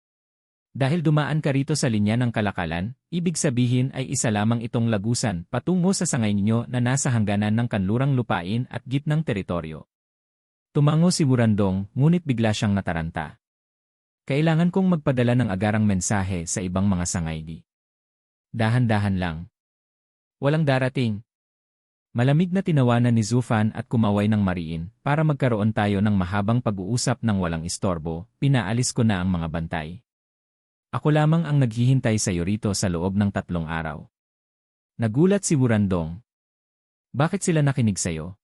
Dahil dumaan ka rito sa linya ng kalakalan, ibig sabihin ay isa lamang itong lagusan patungo sa sangay ninyo na nasa hangganan ng kanlurang lupain at gitnang teritoryo. Tumango si Wurandong, ngunit bigla siyang nataranta. Kailangan kong magpadala ng agarang mensahe sa ibang mga sangay di. Dahan-dahan lang. Walang darating. Malamig na tinawanan ni Zufan at kumaway ng mariin para magkaroon tayo ng mahabang pag-uusap ng walang istorbo, pinaalis ko na ang mga bantay. Ako lamang ang naghihintay sa iyo rito sa loob ng 3 araw. Nagulat si Wurandong. Bakit sila nakinig sa iyo?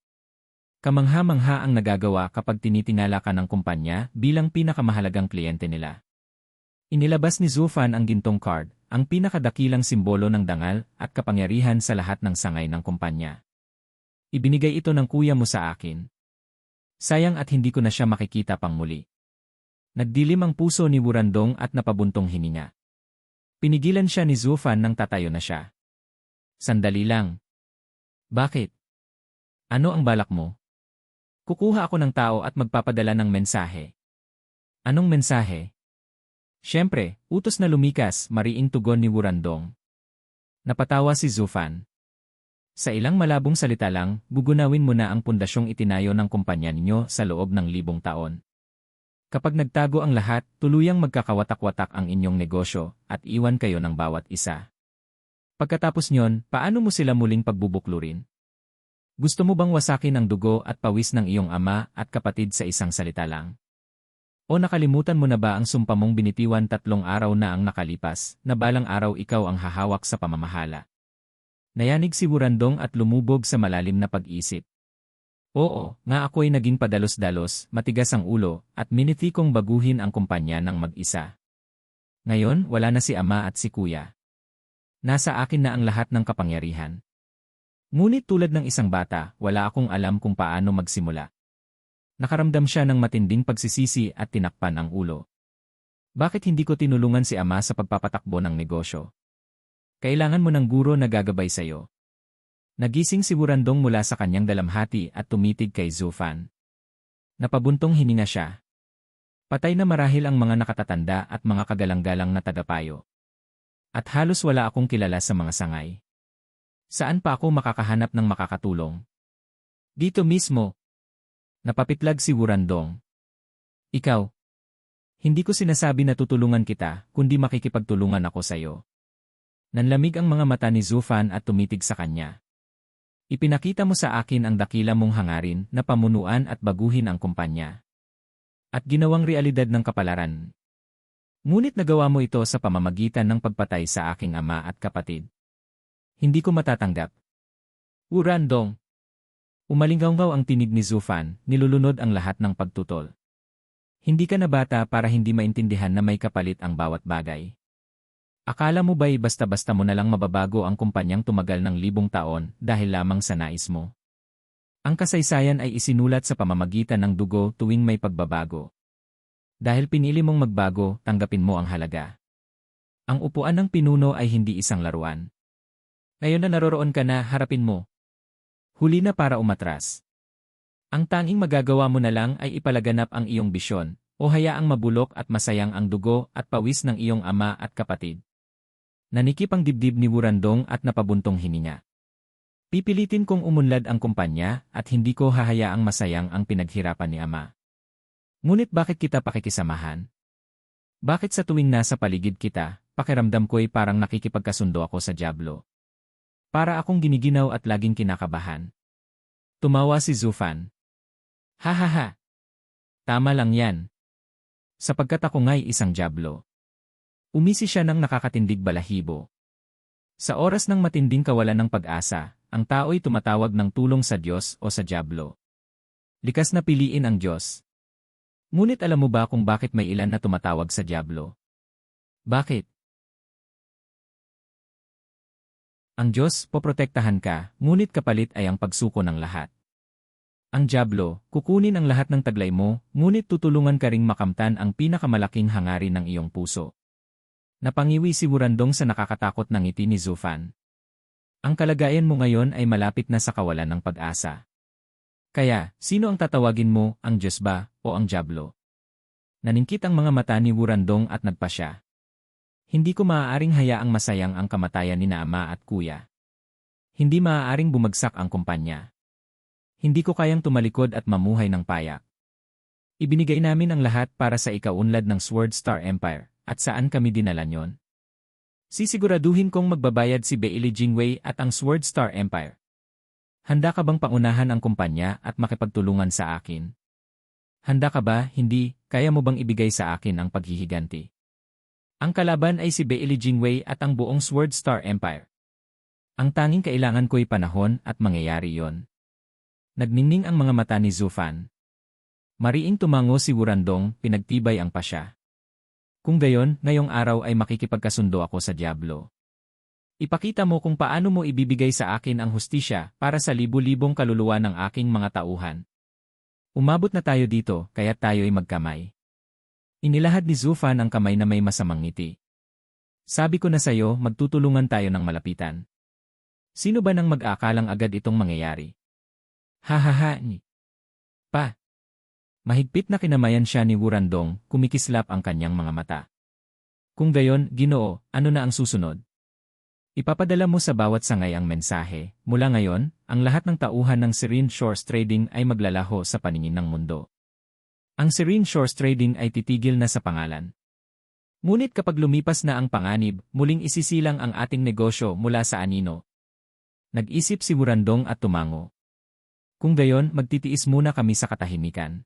Kamangha-mangha ang nagagawa kapag tinitingala ka ng kumpanya bilang pinakamahalagang kliyente nila. Inilabas ni Zufan ang gintong card, ang pinakadakilang simbolo ng dangal at kapangyarihan sa lahat ng sangay ng kumpanya. Ibinigay ito ng kuya mo sa akin. Sayang at hindi ko na siya makikita pang muli. Nagdilim ang puso ni Wurandong at napabuntong hininga. Pinigilan siya ni Zufan nang tatayo na siya. Sandali lang. Bakit? Ano ang balak mo? Kukuha ako ng tao at magpapadala ng mensahe. Anong mensahe? Siyempre, utos na lumikas, mariing tugon ni Wurandong. Napatawa si Zufan. Sa ilang malabong salita lang, gugunawin mo na ang pundasyong itinayo ng kumpanya ninyo sa loob ng 1,000 taon. Kapag nagtago ang lahat, tuluyang magkakawatak-watak ang inyong negosyo at iwan kayo ng bawat isa. Pagkatapos nyon, paano mo sila muling pagbubuklurin? Gusto mo bang wasakin ang dugo at pawis ng iyong ama at kapatid sa isang salita lang? O nakalimutan mo na ba ang sumpa mong binitiwan 3 araw na ang nakalipas, na balang araw ikaw ang hahawak sa pamamahala? Nayanig si Wurandong at lumubog sa malalim na pag-isip. Oo, nga ako'y naging padalos-dalos, matigas ang ulo, at miniti kong baguhin ang kumpanya ng mag-isa. Ngayon, wala na si ama at si kuya. Nasa akin na ang lahat ng kapangyarihan. Ngunit tulad ng isang bata, wala akong alam kung paano magsimula. Nakaramdam siya ng matinding pagsisisi at tinakpan ang ulo. Bakit hindi ko tinulungan si ama sa pagpapatakbo ng negosyo? Kailangan mo ng guro na gagabay sa'yo. Nagising si Wurandong mula sa kanyang dalamhati at tumitig kay Zufan. Napabuntong hininga siya. Patay na marahil ang mga nakatatanda at mga kagalang-galang na tagapayo. At halos wala akong kilala sa mga sangay. Saan pa ako makakahanap ng makakatulong? Dito mismo. Napapitlag si Wurandong. Ikaw. Hindi ko sinasabi na tutulungan kita, kundi makikipagtulungan ako sa'yo. Nanlamig ang mga mata ni Zufan at tumitig sa kanya. Ipinakita mo sa akin ang dakila mong hangarin na pamunuan at baguhin ang kumpanya. At ginawang realidad ng kapalaran. Ngunit nagawa mo ito sa pamamagitan ng pagpatay sa aking ama at kapatid. Hindi ko matatanggap. Wurandong. Umalinggaw ang tinig ni Zufan, nilulunod ang lahat ng pagtutol. Hindi ka na bata para hindi maintindihan na may kapalit ang bawat bagay. Akala mo ba'y basta-basta mo na lang mababago ang kumpanyang tumagal ng 1,000 taon dahil lamang sa nais mo? Ang kasaysayan ay isinulat sa pamamagitan ng dugo tuwing may pagbabago. Dahil pinili mong magbago, tanggapin mo ang halaga. Ang upuan ng pinuno ay hindi isang laruan. Ngayon na naroroon ka na, harapin mo. Huli na para umatras. Ang tanging magagawa mo na lang ay ipalaganap ang iyong bisyon, o hayaang mabulok at masayang ang dugo at pawis ng iyong ama at kapatid. Nanikip ang dibdib ni Wurandong at napabuntong hininga. Pipilitin kong umunlad ang kumpanya at hindi ko hahayaang masayang ang pinaghirapan ni Ama. Ngunit bakit kita pakikisamahan? Bakit sa tuwing nasa paligid kita, pakiramdam ko'y parang nakikipagkasundo ako sa dyablo? Para akong giniginaw at laging kinakabahan. Tumawa si Zufan. Hahaha. Tama lang yan. Sapagkat ako nga'y isang dyablo. Umisi siya ng nakakatindig balahibo. Sa oras ng matinding kawalan ng pag-asa, ang tao'y tumatawag ng tulong sa Diyos o sa dyablo. Likas na piliin ang Diyos. Ngunit alam mo ba kung bakit may ilan na tumatawag sa dyablo? Bakit? Ang Diyos, poprotektahan ka, ngunit kapalit ay ang pagsuko ng lahat. Ang dyablo, kukunin ang lahat ng taglay mo, ngunit tutulungan ka ring makamtan ang pinakamalaking hangarin ng iyong puso. Napangiwi si Wurandong sa nakakatakot na ngiti ni Zufan. Ang kalagayan mo ngayon ay malapit na sa kawalan ng pag-asa. Kaya, sino ang tatawagin mo, ang Diyos ba, o ang dyablo? Naningkit ang mga mata ni Wurandong at nagpasya. Hindi ko maaaring hayaang masayang ang kamatayan ni na Ama at Kuya. Hindi maaaring bumagsak ang kumpanya. Hindi ko kayang tumalikod at mamuhay ng payak. Ibinigay namin ang lahat para sa ikaunlad ng Sword Star Empire, at saan kami dinala nyon? Sisiguraduhin kong magbabayad si Bailey Jingwei at ang Sword Star Empire. Handa ka bang paunahan ang kumpanya at makipagtulungan sa akin? Handa ka ba, hindi, kaya mo bang ibigay sa akin ang paghihiganti? Ang kalaban ay si Bailey Jingwei at ang buong Sword Star Empire. Ang tanging kailangan ko'y panahon at mangyayari yon. Nagningning ang mga mata ni Zufan. Mariing tumango si Wurandong, pinagtibay ang pasya. Kung gayon, ngayong araw ay makikipagkasundo ako sa dyablo. Ipakita mo kung paano mo ibibigay sa akin ang hustisya para sa libu-libong kaluluwa ng aking mga tauhan. Umabot na tayo dito, kaya tayo'y magkamay. Inilahad ni Zufan ang kamay na may masamang ngiti. Sabi ko na sa'yo, magtutulungan tayo ng malapitan. Sino ba nang mag-aakalang agad itong mangyayari? Hahaha ni. Pa. Mahigpit na kinamayan siya ni Wurandong, kumikislap ang kanyang mga mata. Kung gayon, Ginoo, ano na ang susunod? Ipapadala mo sa bawat sangay ang mensahe, mula ngayon, ang lahat ng tauhan ng Serene Shores Trading ay maglalaho sa paningin ng mundo. Ang Serene Shores Trading ay titigil na sa pangalan. Ngunit kapag lumipas na ang panganib, muling isisilang ang ating negosyo mula sa anino. Nag-isip si Wurandong at tumango. Kung gayon, magtitiis muna kami sa katahimikan.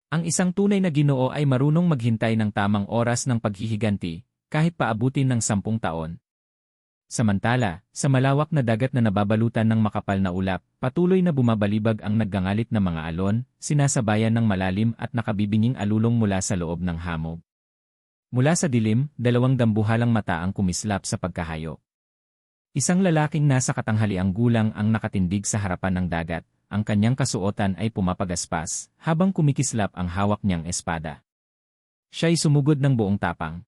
Ang isang tunay na Ginoo ay marunong maghintay ng tamang oras ng paghihiganti, kahit paabutin ng 10 taon. Samantala, sa malawak na dagat na nababalutan ng makapal na ulap, patuloy na bumabalibag ang naggangalit na mga alon, sinasabayan ng malalim at nakabibinging alulong mula sa loob ng hamog. Mula sa dilim, 2 dambuhalang mata ang kumislap sa pagkahayop. Isang lalaking nasa katanghaliang gulang ang nakatindig sa harapan ng dagat. Ang kanyang kasuotan ay pumapagaspas, habang kumikislap ang hawak niyang espada. Siya'y sumugod ng buong tapang.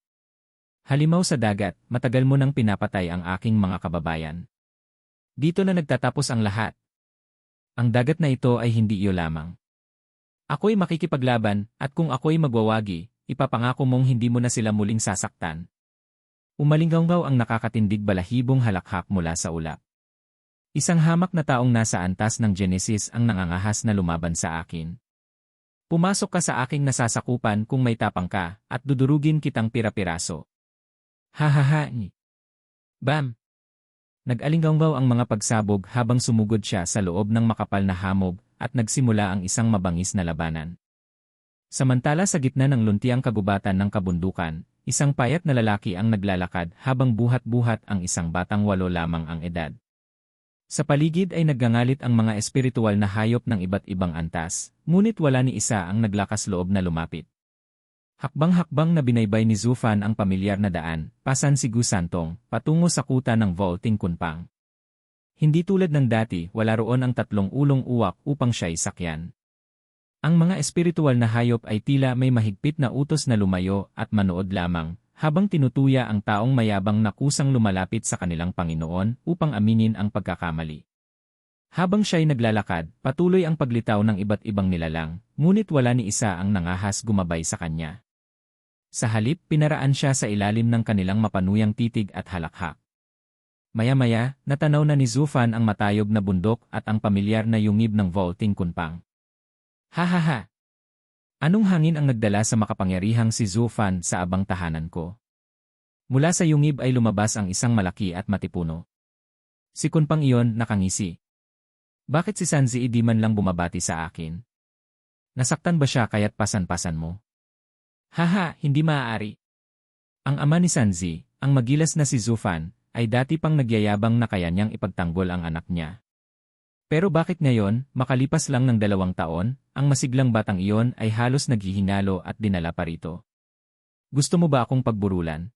Halimaw sa dagat, matagal mo nang pinapatay ang aking mga kababayan. Dito na nagtatapos ang lahat. Ang dagat na ito ay hindi iyo lamang. Ako'y makikipaglaban, at kung ako'y magwawagi, ipapangako mong hindi mo na sila muling sasaktan. Umalinggaw ang nakakatindig balahibong halakhak mula sa ulap. Isang hamak na taong nasa antas ng Genesis ang nangangahas na lumaban sa akin. Pumasok ka sa aking nasasakupan kung may tapang ka, at dudurugin kitang pira-piraso. Hahaha ni. Bam! Nag-alinggaw ang mga pagsabog habang sumugod siya sa loob ng makapal na hamog at nagsimula ang isang mabangis na labanan. Samantala sa gitna ng luntiang kagubatan ng kabundukan, isang payat na lalaki ang naglalakad habang buhat-buhat ang isang batang 8 lamang ang edad. Sa paligid ay naggangalit ang mga espiritual na hayop ng iba't ibang antas, ngunit wala ni isa ang naglakas loob na lumapit. Hakbang-hakbang na binaybay ni Zufan ang pamilyar na daan, pasan si Gusantong, patungo sa kuta ng Vaulting Kunpang. Hindi tulad ng dati, wala roon ang 3 ulong uwak upang siya'y sakyan. Ang mga espiritual na hayop ay tila may mahigpit na utos na lumayo at manood lamang, habang tinutuya ang taong mayabang na kusang lumalapit sa kanilang Panginoon upang aminin ang pagkakamali. Habang siya'y naglalakad, patuloy ang paglitaw ng iba't ibang nilalang, ngunit wala ni isa ang nangahas gumabay sa kanya. Sa halip, pinaraan siya sa ilalim ng kanilang mapanuyang titig at halakhak. Maya-maya, natanaw na ni Zufan ang matayog na bundok at ang pamilyar na yungib ng vaulting kunpang. Ha! Anong hangin ang nagdala sa makapangyarihang si Zufan sa abang tahanan ko? Mula sa yungib ay lumabas ang isang malaki at matipuno. Si kunpang iyon nakangisi. Bakit si Sanzi di man lang bumabati sa akin? Nasaktan ba siya kaya't pasan-pasan mo? Haha, hindi maaari. Ang ama ni Sanzi, ang magilas na si Zufan, ay dati pang nagyayabang na kaya niyang ipagtanggol ang anak niya. Pero bakit ngayon, makalipas lang ng 2 taon, ang masiglang batang iyon ay halos naghihinalo at dinala pa rito? Gusto mo ba akong pagburulan?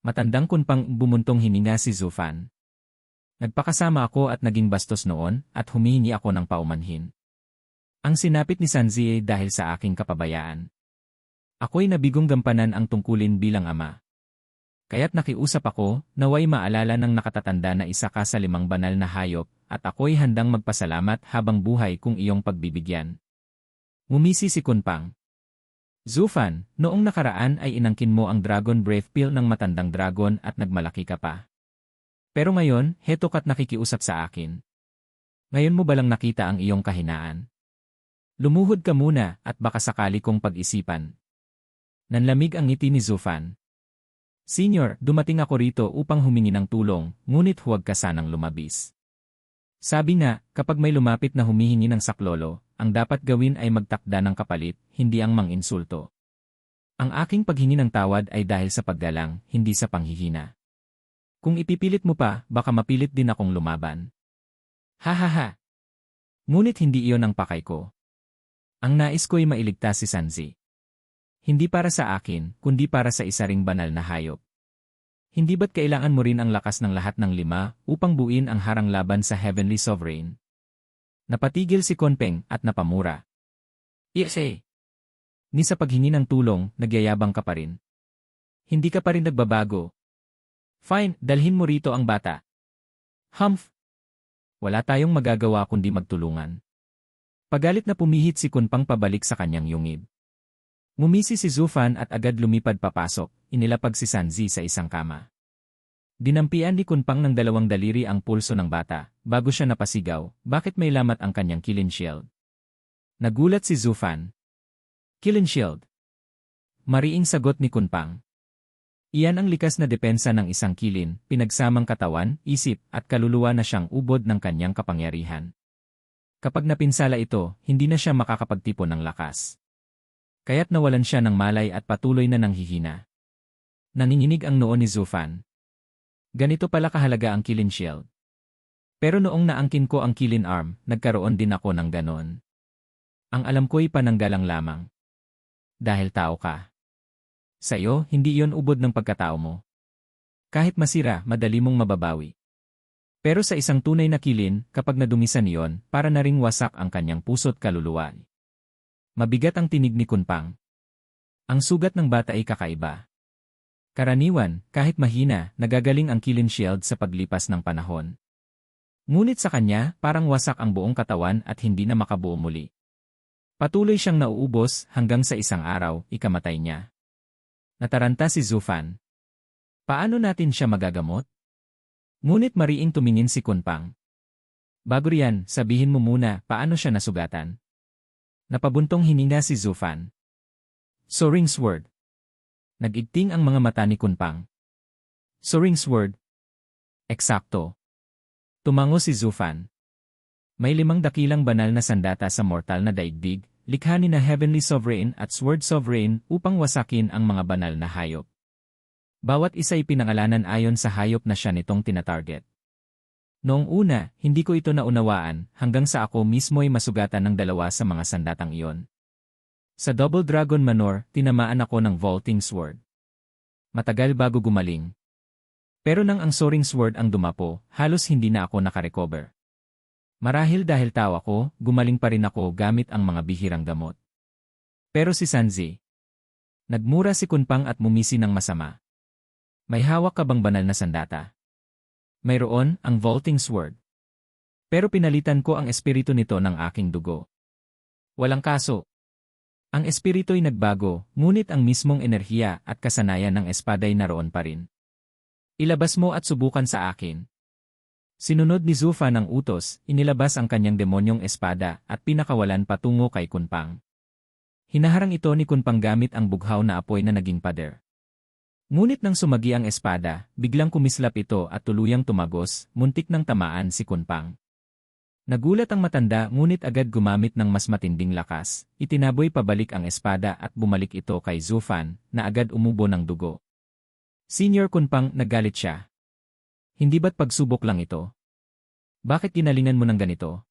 Matandang kunpang bumuntong hininga si Zufan. Nagpakasama ako at naging bastos noon at humihingi ako ng paumanhin. Ang sinapit ni Sanzi ay dahil sa aking kapabayaan. Ako'y nabigong gampanan ang tungkulin bilang ama. Kaya't nakiusap ako, naway maalala ng nakatatanda na isa ka sa 5 banal na hayop, at ako'y handang magpasalamat habang buhay kung iyong pagbibigyan. Ngumisi si Kunpang. Zufan, noong nakaraan ay inangkin mo ang Dragon Breath Pill ng matandang dragon at nagmalaki ka pa. Pero ngayon, heto ka't nakikiusap sa akin. Ngayon mo balang nakita ang iyong kahinaan? Lumuhod ka muna at baka sakali kong pag-isipan. Nanlamig ang ngiti ni Zufan. Senior, dumating ako rito upang humingi ng tulong, ngunit huwag ka sanang lumabis. Sabi nga, kapag may lumapit na humihingi ng saklolo, ang dapat gawin ay magtakda ng kapalit, hindi ang manginsulto. Ang aking paghingi ng tawad ay dahil sa paggalang, hindi sa panghihina. Kung ipipilit mo pa, baka mapilit din akong lumaban. Ha! Ngunit hindi iyon ang pakay ko. Ang nais ko'y mailigtas si Sanzi. Hindi para sa akin, kundi para sa isa ring banal na hayop. Hindi ba't kailangan mo rin ang lakas ng lahat ng 5 upang buuin ang harang laban sa Heavenly Sovereign? Napatigil si Kunpeng at napamura. Yes. Ni sa paghingi ng tulong, nagyayabang ka pa rin. Hindi ka pa rin nagbabago. Fine, dalhin mo rito ang bata. Humph! Wala tayong magagawa kundi magtulungan. Pagalit na pumihit si Kunpang pabalik sa kanyang yungib. Ngumisi si Zufan at agad lumipad papasok, inilapag si Sanzi sa isang kama. Dinampian ni Kunpang ng 2 daliri ang pulso ng bata, bago siya napasigaw, bakit may lamat ang kanyang killing shield. Nagulat si Zufan. Killing shield. Mariing sagot ni Kunpang. Iyan ang likas na depensa ng isang kilin, pinagsamang katawan, isip, at kaluluwa na siyang ubod ng kanyang kapangyarihan. Kapag napinsala ito, hindi na siya makakapagtipon ng lakas. Kaya't nawalan siya ng malay at patuloy na nanghihina. Nanginginig ang noo ni Zufan. Ganito pala kahalaga ang kilin shield. Pero noong naangkin ko ang kilin arm, nagkaroon din ako ng ganon. Ang alam ko'y pananggalang lamang. Dahil tao ka. Sa iyo, hindi iyon ubod ng pagkatao mo. Kahit masira, madali mong mababawi. Pero sa isang tunay na kilin, kapag nadumisan iyon, para na ring wasak ang kanyang puso't kaluluwa. Mabigat ang tinig ni Kunpang. Ang sugat ng bata ay kakaiba. Karaniwan, kahit mahina, nagagaling ang kilin shield sa paglipas ng panahon. Ngunit sa kanya, parang wasak ang buong katawan at hindi na makabuo muli. Patuloy siyang nauubos hanggang sa isang araw, ikamatay niya. Nataranta si Zufan. Paano natin siya magagamot? Ngunit mariing tumingin si Kunpang. Bago riyan, sabihin mo muna paano siya nasugatan. Napabuntong hininga si Zufan. Soaring Sword. Nag-igting ang mga mata ni Kunpang. Soaring Sword. Eksakto. Tumango si Zufan. May 5 dakilang banal na sandata sa mortal na daigdig, likha ni na Heavenly Sovereign at Sword Sovereign upang wasakin ang mga banal na hayop. Bawat isa'y pinangalanan ayon sa hayop na siya nitong tinatarget. Noong una, hindi ko ito naunawaan hanggang sa ako mismo'y masugatan ng 2 sa mga sandatang iyon. Sa Double Dragon Manor, tinamaan ako ng Vaulting Sword. Matagal bago gumaling. Pero nang ang Soaring Sword ang dumapo, halos hindi na ako nakarecover. Marahil dahil tao ako, gumaling pa rin ako gamit ang mga bihirang gamot. Pero si Sanzi. Nagmura si Kunpang at mumisi ng masama. May hawak ka bang banal na sandata? Mayroon, ang Vaulting Sword. Pero pinalitan ko ang espiritu nito ng aking dugo. Walang kaso. Ang espiritu'y nagbago, ngunit ang mismong enerhiya at kasanayan ng espaday naroon pa rin. Ilabas mo at subukan sa akin. Sinunod ni Zufan ang utos, inilabas ang kanyang demonyong espada at pinakawalan patungo kay Kunpang. Hinaharang ito ni Kunpang gamit ang bughaw na apoy na naging pader. Ngunit nang sumagi ang espada, biglang kumislap ito at tuluyang tumagos, muntik nang tamaan si Kunpang. Nagulat ang matanda ngunit agad gumamit ng mas matinding lakas, itinaboy pabalik ang espada at bumalik ito kay Zufan, na agad umubo ng dugo. Senior Kunpang, nagalit siya. Hindi ba't pagsubok lang ito? Bakit ginalingan mo ng ganito?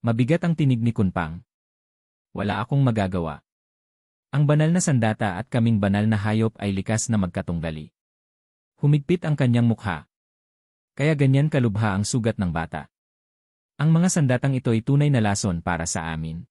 Mabigat ang tinig ni Kunpang. Wala akong magagawa. Ang banal na sandata at kaming banal na hayop ay likas na magkatunggali. Humigpit ang kanyang mukha. Kaya ganyan kalubha ang sugat ng bata. Ang mga sandatang ito ay tunay na lason para sa amin.